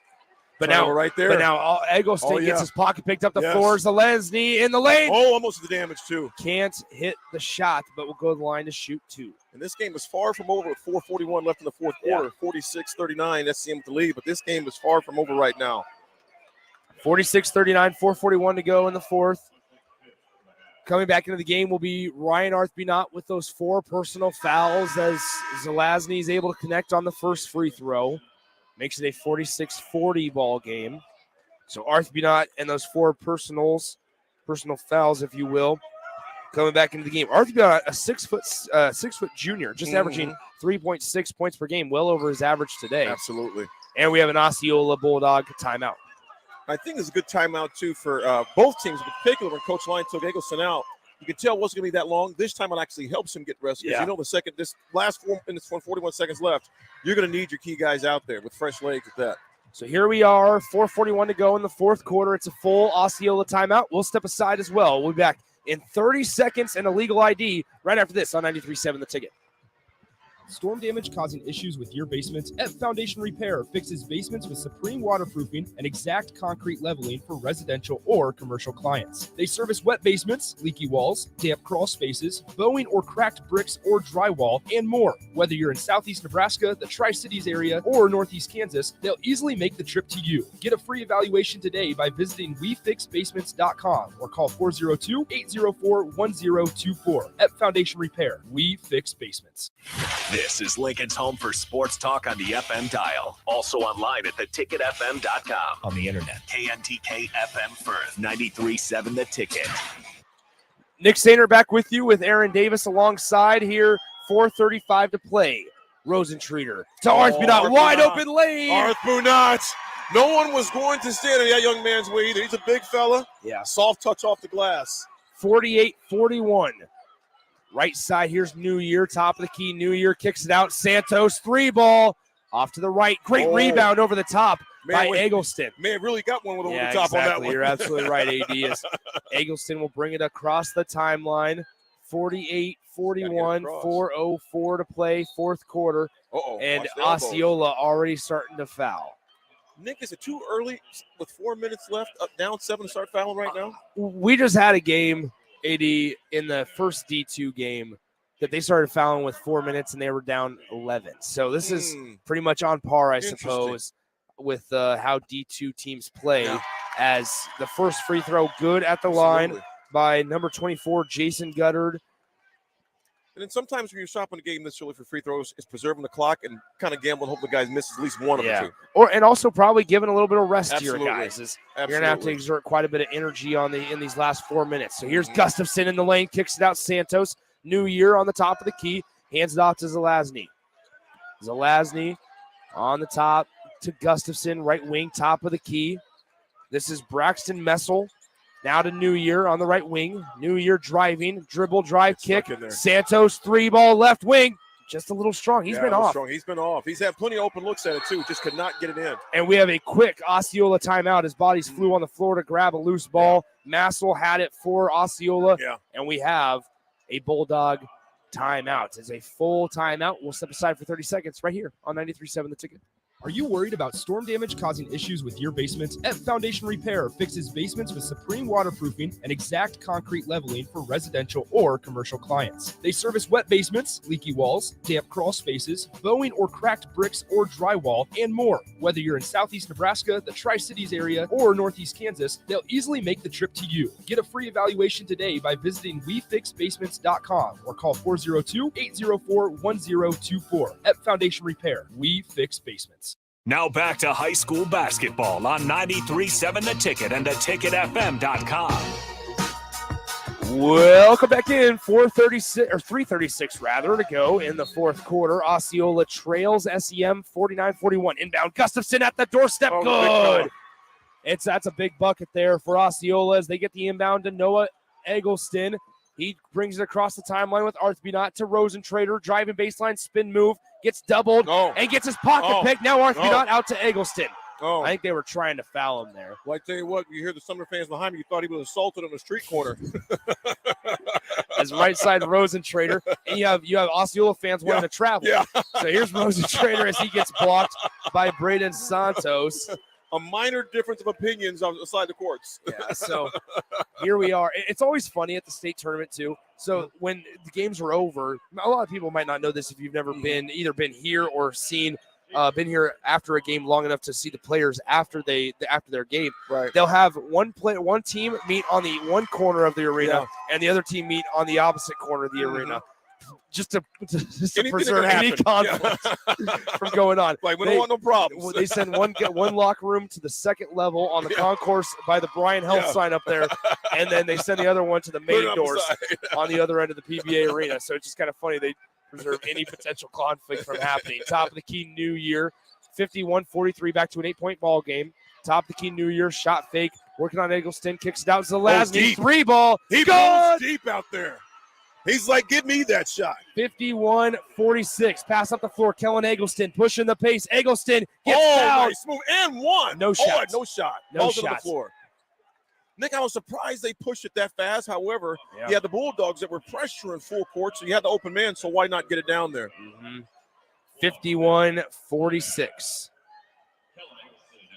But now, right there. But now Eggleston gets his pocket picked up the floor. Zelazny in the lane. Oh, almost the damage too. Can't hit the shot, but will go to the line to shoot 2. And this game is far from over with 4:41 left in the fourth quarter. 46-39, SEM with the lead. But this game is far from over right now. 46-39, 4:41 to go in the fourth. Coming back into the game will be Ryan Arthbynot with those 4 personal fouls as Zelazny is able to connect on the first free throw. Makes it a 46-40 ball game. So Arthbynot and those 4 personal fouls, if you will, coming back into the game. Arthbynot, a 6 foot junior, just averaging 3.6 points per game, well over his average today. Absolutely. And we have an Osceola Bulldog timeout. I think it's a good timeout too for both teams, in particular when Coach Line took Eggleston out. You can tell it wasn't going to be that long. This time it actually helps him get rest. Because you know this last 4 minutes, 41 seconds left, you're going to need your key guys out there with fresh legs at that. So here we are, 4:41 to go in the fourth quarter. It's a full Osceola timeout. We'll step aside as well. We'll be back in 30 seconds and a legal ID right after this on 93.7 The Ticket. Storm damage causing issues with your basement? F Foundation Repair fixes basements with supreme waterproofing and exact concrete leveling for residential or commercial clients. They service wet basements, leaky walls, damp crawl spaces, bowing or cracked bricks or drywall, and more. Whether you're in southeast Nebraska, the Tri-Cities area, or northeast Kansas, they'll easily make the trip to you. Get a free evaluation today by visiting WeFixBasements.com or call 402-804-1024. F Foundation Repair. We fix basements. This is Lincoln's home for sports talk on the FM dial. Also online at theticketfm.com. On the internet, KNTK FM Firth, 93.7 The Ticket. Nick Sainer back with you with Aaron Davis alongside here. 4:35 to play. Rosentreater to Arthbynot, wide open lane. Arthbynot. No one was going to stand in that young man's way either. He's a big fella. Yeah. Soft touch off the glass. 48-41. Right side, here's New Year, top of the key. New Year kicks it out. Santos, 3-ball, off to the right. Great rebound over the top by Eggleston. Man, really got one with over the top on that one. You're absolutely right, AD. As Eggleston will bring it across the timeline. 48-41, 4:04 to play, fourth quarter. And Osceola already starting to foul. Nick, is it too early with 4 minutes left, up down 7 to start fouling right now? We just had a game, AD, in the first D2 game that they started fouling with 4 minutes and they were down 11. So this is pretty much on par, I suppose, with how D2 teams play. as the first free throw good at the line by number 24, Jason Guttard. And then sometimes when you're shopping a game this early for free throws, it's preserving the clock and kind of gamble and hope the guys miss at least one of the two. And also probably giving a little bit of rest to your guys. You're going to have to Absolutely. exert quite a bit of energy in these last 4 minutes. So here's Gustafson in the lane, kicks it out. Santos, New Year on the top of the key, hands it off to Zelazny. Zelazny on the top to Gustafson, right wing, top of the key. This is Braxton Messel. Now to New Year on the right wing. New Year driving, dribble, drive, kick. Santos, 3-ball left wing. Just a little strong. He's been off. He's been off. He's had plenty of open looks at it, too. Just could not get it in. And we have a quick Osceola timeout. His bodies flew on the floor to grab a loose ball. Massel had it for Osceola. And we have a Bulldog timeout. It's a full timeout. We'll step aside for 30 seconds right here on 93.7 The Ticket. Are you worried about storm damage causing issues with your basement? F Foundation Repair fixes basements with supreme waterproofing and exact concrete leveling for residential or commercial clients. They service wet basements, leaky walls, damp crawl spaces, bowing or cracked bricks or drywall, and more. Whether you're in southeast Nebraska, the Tri-Cities area, or northeast Kansas, they'll easily make the trip to you. Get a free evaluation today by visiting WeFixBasements.com or call 402-804-1024. F Foundation Repair. We fix basements. Now back to high school basketball on 93.7 The Ticket and theticketfm.com. Welcome back in. 3:36 rather to go in the fourth quarter. Osceola trails SEM 49-41. Inbound Gustafson at the doorstep. Good. That's a big bucket there for Osceola as they get the inbound to Noah Eggleston. He brings it across the timeline with Arthbynot to Rosentrader. Driving baseline, spin move. Gets doubled and gets his pocket pick. Now Arthbynot out to Eggleston. I think they were trying to foul him there. Well, I tell you what, you hear the Sumner fans behind me, you thought he was assaulted on the street corner. As right side Rosentrader. And you have Osceola fans wanting to travel. So here's Rosentrader as he gets blocked by Braden Santos. A minor difference of opinions outside the courts. So here we are. It's always funny at the state tournament, too. So when the games are over, a lot of people might not know this if you've never been here or been here after a game long enough to see the players after their game. Right. They'll have one team meet on the one corner of the arena and the other team meet on the opposite corner of the arena. Just to preserve any conflict from going on. Like, we don't want no problems. They send one locker room to the second level on the concourse by the Bryan Health sign up there, and then they send the other one to the main doors on the other end of the PBA arena. So it's just kind of funny. They preserve any potential conflict from happening. Top of the key New Year, 51-43, back to an 8-point ball game. Top of the key New Year, shot fake, working on Eggleston, kicks it out. Zelazny, 3-ball. He goes deep out there. He's like, give me that shot. 51-46. Pass up the floor. Kellen Eggleston pushing the pace. Eggleston gets fouled. Nice move. And one. No shot. No shot. No Balls on the shots. floor. Nick, I was surprised they pushed it that fast. However, you had the Bulldogs that were pressuring full court, so you had the open man, so why not get it down there? 51-46.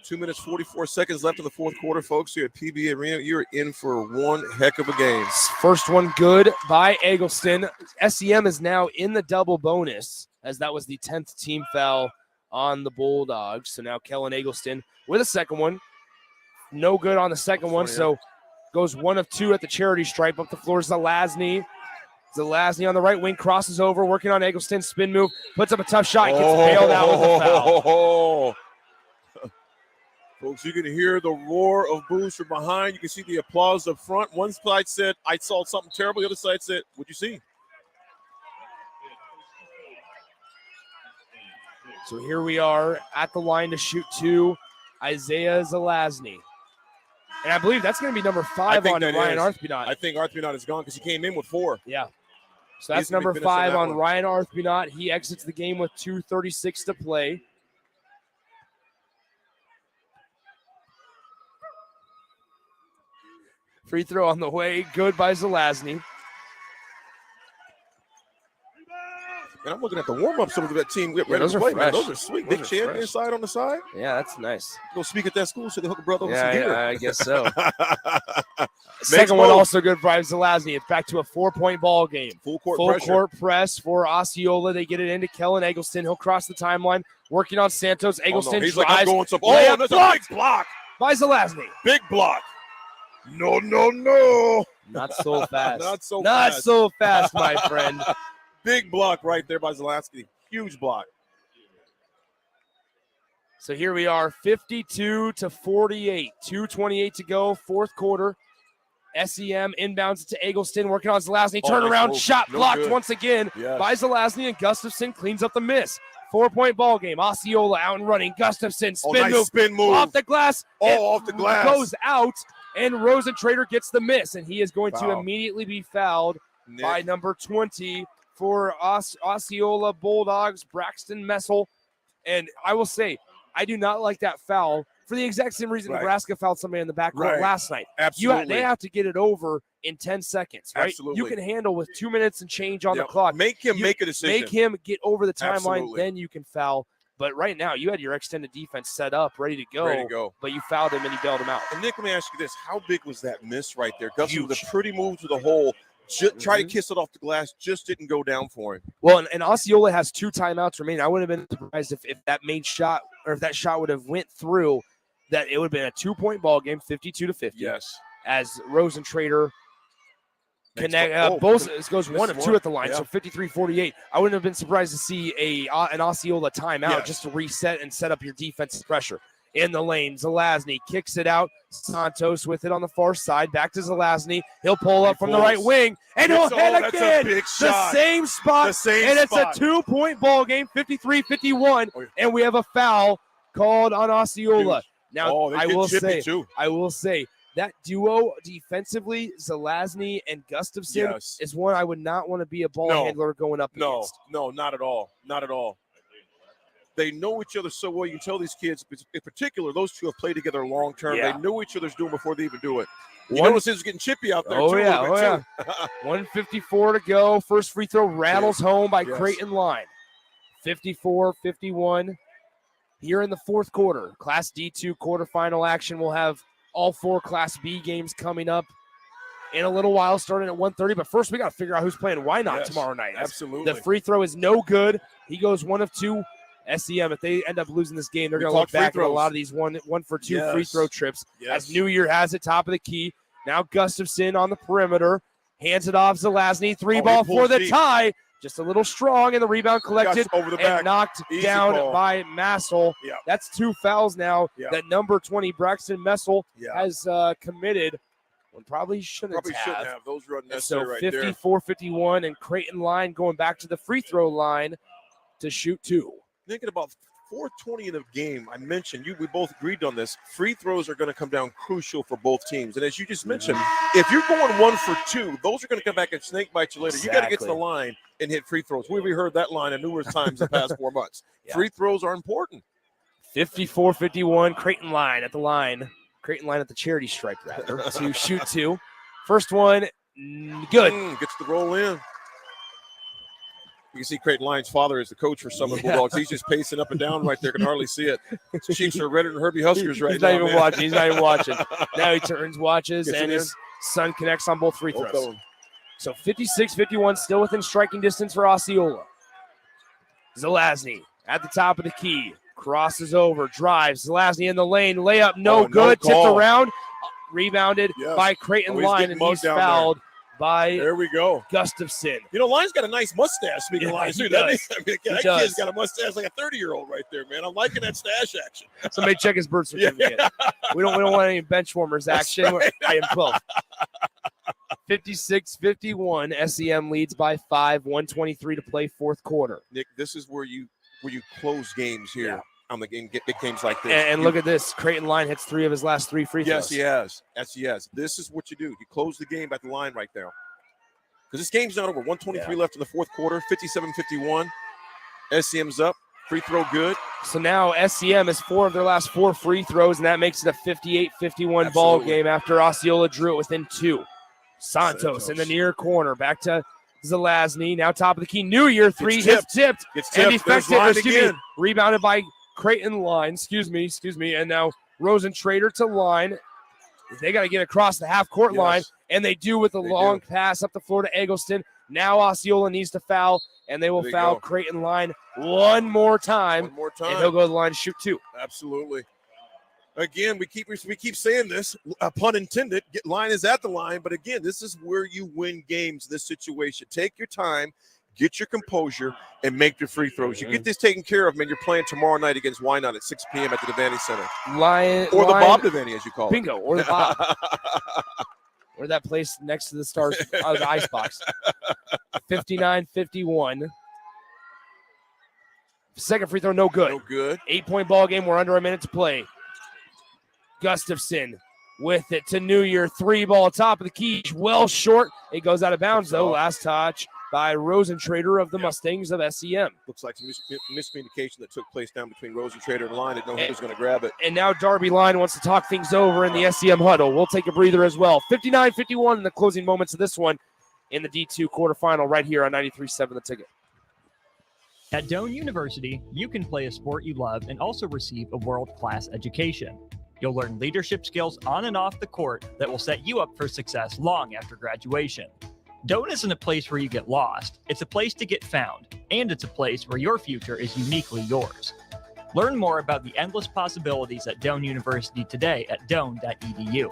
2 minutes, 44 seconds left in the fourth quarter, folks. Here at PBA Arena, you're in for one heck of a game. First one good by Eggleston. SEM is now in the double bonus, as that was the 10th team foul on the Bulldogs. So now Kellen Eggleston with a second one. No good on the second one, so goes 1 of 2 at the charity stripe. Up the floor, Zelazny. Zelazny on the right wing, crosses over, working on Eggleston. Spin move, puts up a tough shot, gets bailed out with the foul. Folks, you can hear the roar of boos from behind. You can see the applause up front. One side said, I saw something terrible. The other side said, what'd you see? So here we are at the line to shoot 2, Isaiah Zelazny. And I believe that's going to be number 5 on Ryan Arthbynot. I think Arthbynot is gone because he came in with 4. Yeah. So that's number 5 on Ryan Arthbynot. He exits the game with 2:36 to play. Free throw on the way. Good by Zelazny. And I'm looking at the warm-ups of that team. Those are fresh. Man, those are sweet. Big Chan inside on the side. Yeah, that's nice. Go speak at that school so they hook a brother with Yeah, some gear. I guess so. Second one also good by Zelazny. It's back to a 4-point ball game. Full court press for Osceola. They get it into Kellen Eggleston. He'll cross the timeline. Working on Santos. Eggleston He's tries. like, I'm going to. Oh, that's a big block. by Zelazny. Big block. No. Not so fast. Not so Not fast. so fast, my friend. Big block right there by Zelazny. Huge block. So here we are, 52-48. 2:28 to go, fourth quarter. SEM inbounds to Eggleston, working on Zelazny. Turnaround nice shot move. No blocked good. once again Yes. by Zelazny, and Gustafson cleans up the miss. 4-point ball game. Osceola out and running. Gustafson spin move. off the glass. Off the glass. Goes out, and Rosentrader gets the miss, and he is going to Foul. immediately be fouled Nick. by number 20 for Osceola Bulldogs, Braxton Messel. And I will say, I do not like that foul for the exact same reason Right. Nebraska fouled somebody in the backcourt Right. last night. Absolutely. They have to get it over in 10 seconds, right? Absolutely. You can handle with 2 minutes and change on Yep. the clock. Make him make a decision. Make him get over the timeline, Absolutely. then you can foul. But right now, you had your extended defense set up, ready to go. But you fouled him and you bailed him out. And Nick, let me ask you this. How big was that miss right there? Gustafson with a pretty move to the hole. Try to kiss it off the glass. Just didn't go down for him. Well, and Osceola has 2 timeouts remaining. I wouldn't have been surprised if that main shot or if that shot would have went through, that it would have been a 2-point ball game, 52-50. Yes. As Rosentrader connect it goes 1 of 2 at the line, so 53-48. I wouldn't have been surprised to see an Osceola timeout just to reset and set up your defensive pressure. In the lane, Zelazny kicks it out. Santos with it on the far side. Back to Zelazny. He'll pull up from the right wing, and he'll hit again. The same spot, and it's a 2-point ball game, 53-51. And we have a foul called on Osceola. Now, I will say that duo defensively, Zelazny and Gustafson, is one I would not want to be a ball handler going up against. No, not at all. Not at all. They know each other so well. You can tell these kids, in particular, those two have played together long term. Yeah. They know what each other's doing before they even do it. You notice it's getting chippy out there, too. A little bit, too. 1:54 to go. First free throw rattles home by Creighton Line. 54-51 here in the fourth quarter. Class D2 quarterfinal action. We'll have all 4 Class B games coming up in a little while, starting at 1:30. But first, we got to figure out who's playing Why Not tomorrow night. Absolutely. The free throw is no good. He goes 1 of 2. SEM, if they end up losing this game, they're going to look back at a lot of these one for 2 free throw trips. As New Year has it, top of the key. Now Gustafson on the perimeter. Hands it off Zelazny. 3-ball for the tie. Just a little strong, and the rebound collected over the and back. knocked Easy down call. by Massel. Yeah. That's 2 fouls now that number 20, Braxton Messel, has committed. When probably shouldn't have. Those were And so unnecessary right there. 54-51, and Creighton Line going back to the free throw line to shoot 2. Thinking about 4:20 in the game, I mentioned we both agreed on this. Free throws are going to come down crucial for both teams. And as you just mentioned, if you're going 1 for 2, those are going to come back and snake bite you later. You got to get to the line and hit free throws. We've heard that line numerous times the past 4 months. Free throws are important. 54-51, Creighton Line at the line. Creighton Line at the charity stripe, rather, to shoot 2. First one, good. Gets the roll in. You can see Creighton Line's father is the coach for Summer Bulldogs. He's just pacing up and down right there. Can hardly see it. His Chiefs are redder than Herbie Huskers right now. He's not even man. watching. He's not even watching. Now he turns, watches, Gets and it his son connects on both free Both of throws. them. So 56-51, still within striking distance for Osceola. Zelazny at the top of the key. Crosses over, drives. Zelazny in the lane. Layup, no good. Tipped around. Rebounded by Creighton Line, and he's fouled by there we go. Gustafson. You know, Line's got a nice mustache, speaking of Lions, he too. That does. kid's got a mustache like a 30-year-old right there, man. I'm liking that stash action. Somebody check his birth certificate. We don't want any bench warmers action. I am 12. 56-51. SEM leads by 5. 1:23 to play, fourth quarter. Nick, this is where you close games here on the game, big games like this. And look at this. Creighton Line hits 3 of his last 3 free throws. Yes, he has. Yes, he has. This is what you do. You close the game at the line right there. Because this game's not over. 1:23 left in the fourth quarter. 57-51. SEM's up. Free throw good. So now SEM has 4 of their last 4 free throws, and that makes it a 58-51 ball game after Osceola drew it within 2. Santos in the near corner. Back to Zelazny. Now top of the key. New Year 3 hits tipped. And effective. Rebounded by Creighton Line. Excuse me. And now Rosentrader to Line. They got to get across the half-court line, and they do with a long pass up the floor to Eggleston. Now Osceola needs to foul, and they will foul Creighton Line one more time. And he'll go to the line to shoot 2. Absolutely. Again, we keep saying this, pun intended. Line is at the line, but again, this is where you win games. This situation, take your time, get your composure, and make the free throws. You get this taken care of, man. You're playing tomorrow night against Wynot at 6 p.m. at the Devaney Center, or the Bob Devaney, as you call it. Bingo, or the Bob, or that place next to the Stars, the Icebox. 59-51. Second free throw, no good. No good. 8-point ball game. We're under a minute to play. Gustafson with it to New Year. 3-ball, top of the key. Well short. It goes out of bounds, though. Last touch by Rosentrader of the Mustangs of SEM. Looks like some miscommunication that took place down between Rosentrader and Line. Didn't know who was going to grab it. And now Darby Line wants to talk things over in the SEM huddle. We'll take a breather as well. 59-51 in the closing moments of this one in the D2 quarterfinal right here on 93.7 The Ticket. At Doane University, you can play a sport you love and also receive a world-class education. You'll learn leadership skills on and off the court that will set you up for success long after graduation. Doane isn't a place where you get lost. It's a place to get found, and it's a place where your future is uniquely yours. Learn more about the endless possibilities at Doane University today at doane.edu.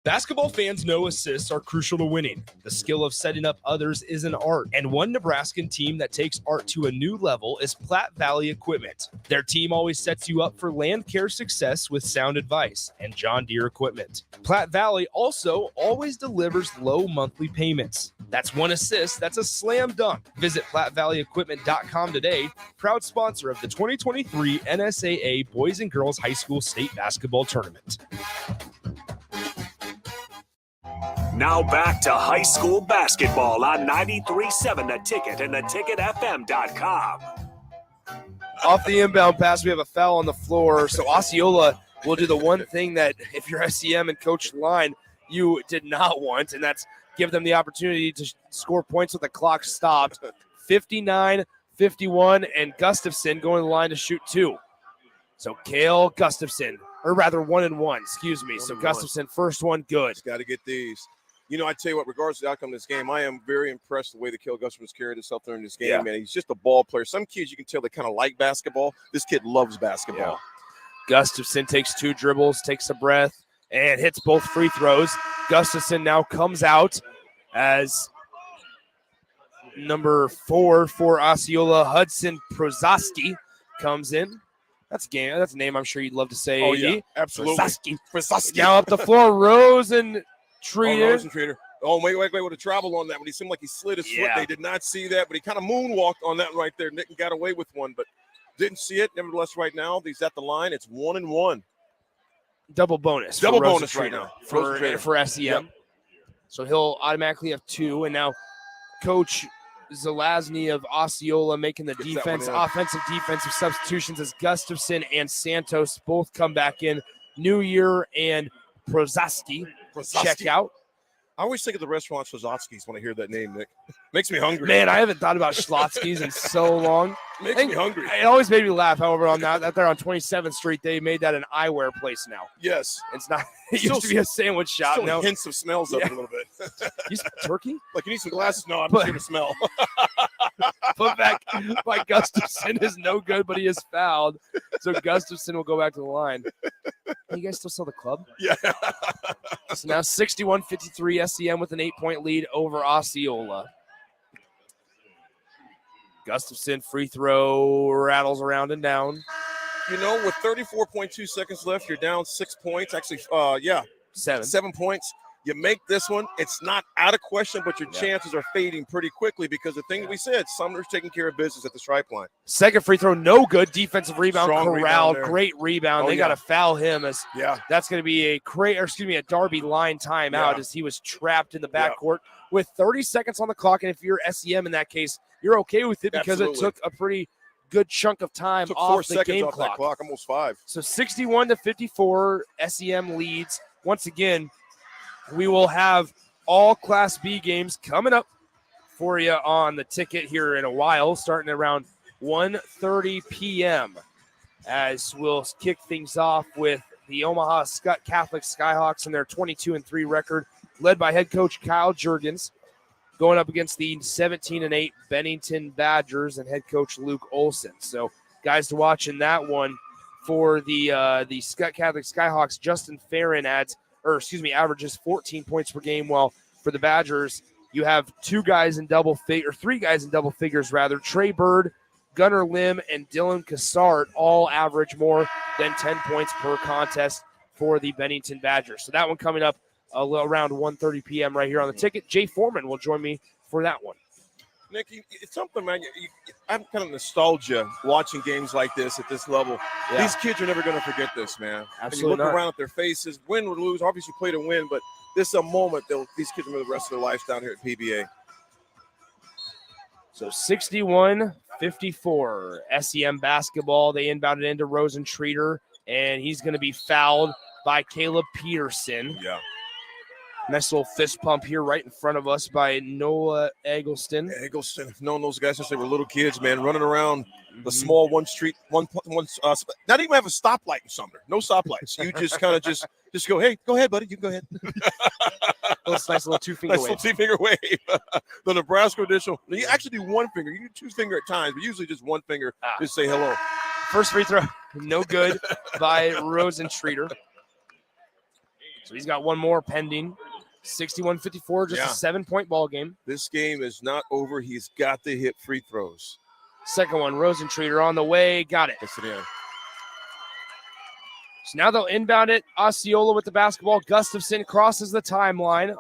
Basketball fans know assists are crucial to winning. The skill of setting up others is an art, and one Nebraskan team that takes art to a new level is Platte Valley Equipment. Their team always sets you up for land care success with sound advice and John Deere equipment. Platte Valley also always delivers low monthly payments. That's one assist, that's a slam dunk. Visit PlatteValleyEquipment.com today, proud sponsor of the 2023 NSAA Boys and Girls High School State Basketball Tournament. Now back to high school basketball on 93.7 The Ticket and theticketfm.com. Off the inbound pass, we have a foul on the floor. So Osceola will do the one thing that if you're SEM and Coach Line, you did not want, and that's give them the opportunity to score points with the clock stopped. 59-51, and Gustafson going to the line to shoot two. So Cale Gustafson, or rather 1-1, excuse me. So Gustafson, first one, good. Got to get these. You know, I tell you what, regardless of the outcome of this game, I am very impressed with the way that Cale Gustafson's carried himself during this game, man. He's just a ball player. Some kids, you can tell they kind of like basketball. This kid loves basketball. Yeah. Gustafson takes two dribbles, takes a breath, and hits both free throws. Gustafson now comes out as number 4 for Osceola. Hudson Prozaski comes in. That's a name I'm sure you'd love to say. Oh, yeah, absolutely. Prozaski. Now up the floor, Rosentrader. Oh, wait, with a travel on that one. He seemed like he slid his foot. They did not see that, but he kind of moonwalked on that right there. Nick got away with one, but didn't see it. Nevertheless, right now, he's at the line. It's 1-1. Double bonus. Double bonus right now. For SEM. Yep. So he'll automatically have 2, and now Coach Zelazny of Osceola making the offensive defensive substitutions as Gustafson and Santos both come back in. New Year and Prozaski check out. I always think of the restaurant Schlotzsky's when I hear that name, Nick. Makes me hungry. Man, I haven't thought about Schlotzsky's in so long. Makes me hungry. It always made me laugh. However, on that there on 27th Street, they made that an eyewear place now. Yes. It's not. It used to be a sandwich shop. Still now hints of smells of it a little bit. You some turkey? Like you need some glasses? No, I'm just here to smell. Put back by Gustafson is no good, but he is fouled. So Gustafson will go back to the line. You guys still sell the club? Yeah. So now 61-53 SEM with an 8-point lead over Osceola. Gustafson free throw rattles around and down. You know, with 34.2 seconds left, you're down 6 points. Actually, 7 points. You make this one. It's not out of question, but your chances are fading pretty quickly because the thing we said, Sumner's taking care of business at the stripe line. Second free throw, no good. Defensive rebound, corralled. Rebound Great rebound. They got to foul him as that's going to be a Darby Line timeout as he was trapped in the backcourt with 30 seconds on the clock. And if you're SEM in that case, you're okay with it because it took a pretty good chunk of time off the game clock. That clock, almost 5. So 61-54, SEM leads. Once again, we will have all Class B games coming up for you on the ticket here in a while, starting around 1:30 p.m. as we'll kick things off with the Omaha Catholic Skyhawks and their 22-3 record, led by head coach Kyle Juergens, going up against the 17-8 Bennington Badgers and head coach Luke Olson. So guys to watch in that one. for the Catholic Skyhawks, Justin Farron averages 14 points per game, while for the Badgers, you have three guys in double figures rather. Trey Bird, Gunnar Lim, and Dylan Cassart all average more than 10 points per contest for the Bennington Badgers. So that one coming up around 1:30 p.m. right here on the ticket. Jay Foreman will join me for that one. Nick, it's something, man. I'm kind of nostalgia watching games like this at this level. Yeah. These kids are never going to forget this, man. Absolutely And you look not. around at their faces, win or lose, obviously play to win, but this is a moment these kids remember the rest of their lives down here at PBA. So 61-54, SEM basketball. They inbounded into Rosentreater, and he's going to be fouled by Caleb Peterson. Yeah. Nice little fist pump here right in front of us by Noah Eggleston. Eggleston, I've known those guys since they were little kids, man, running around the small not even have a stoplight in Sumner. No stoplights. You just kind of just go, hey, go ahead, buddy. You can go ahead. Nice little two-finger wave. Two-finger wave. The Nebraska additional. You actually do one finger. You do two finger at times, but usually just one finger. Just say hello. First free throw, no good by Rosentreater. So he's got one more pending. 61-54, just a 7-point ball game. This game is not over. He's got to hit free throws. Second one, Rosentreater on the way. Got it. Yes, it is. So now they'll inbound it. Osceola with the basketball. Gustafson crosses the timeline.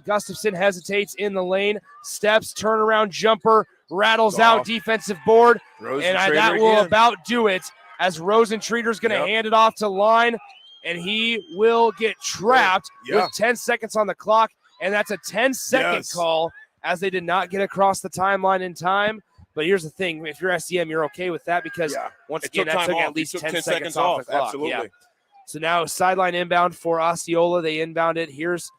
Gustafson hesitates in the lane. Steps, turnaround jumper, rattles out defensive board. And that will about do it as Rosentreater's going to hand it off to line. And he will get trapped with 10 seconds on the clock. And that's a 10-second call as they did not get across the timeline in time. But here's the thing. If you're SEM, you're okay with that because, once again, that took at least 10 seconds off the clock. Absolutely. Yeah. So now sideline inbound for Osceola. They inbound it. Here's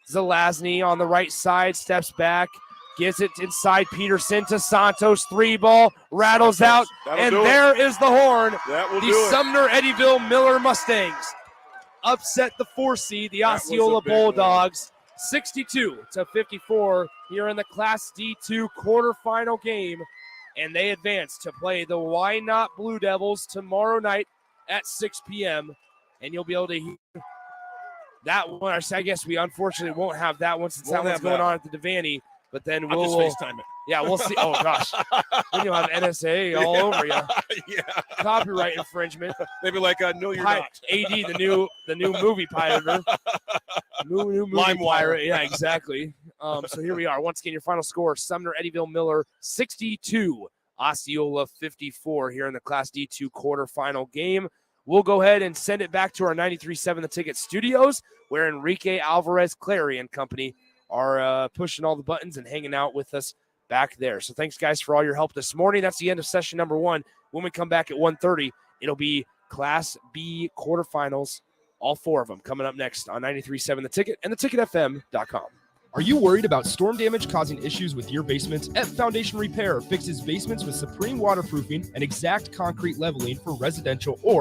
Zelazny on the right side. Steps back. Gives it inside Peterson to Santos. 3-ball. Rattles out. And there is the horn. The Sumner-Eddyville-Miller Mustangs upset the 4 seed, the Osceola Bulldogs, 62-54 here in the Class D2 quarterfinal game. And they advance to play the Why Not Blue Devils tomorrow night at 6 p.m. And you'll be able to hear that one. I guess we unfortunately won't have that one since that one's going on at the Devaney. But then we'll FaceTime it. Yeah, we'll see. Oh gosh, then you'll have NSA all over you. Yeah, copyright infringement. Maybe like no, you're not. AD, the new movie pirater. New movie pirate. Yeah, exactly. So here we are. Once again, your final score: Sumner-Eddyville-Miller 62, Osceola 54 here in the Class D2 quarterfinal game. We'll go ahead and send it back to our 93.7 The Ticket studios, where Enrique Alvarez Clary and company are pushing all the buttons and hanging out with us back there. So thanks, guys, for all your help this morning. That's the end of session number 1. When we come back at 1:30, it'll be Class B quarterfinals, all 4 of them coming up next on 93.7 The Ticket and theticketfm.com. Are you worried about storm damage causing issues with your basement? F Foundation Repair fixes basements with supreme waterproofing and exact concrete leveling for residential or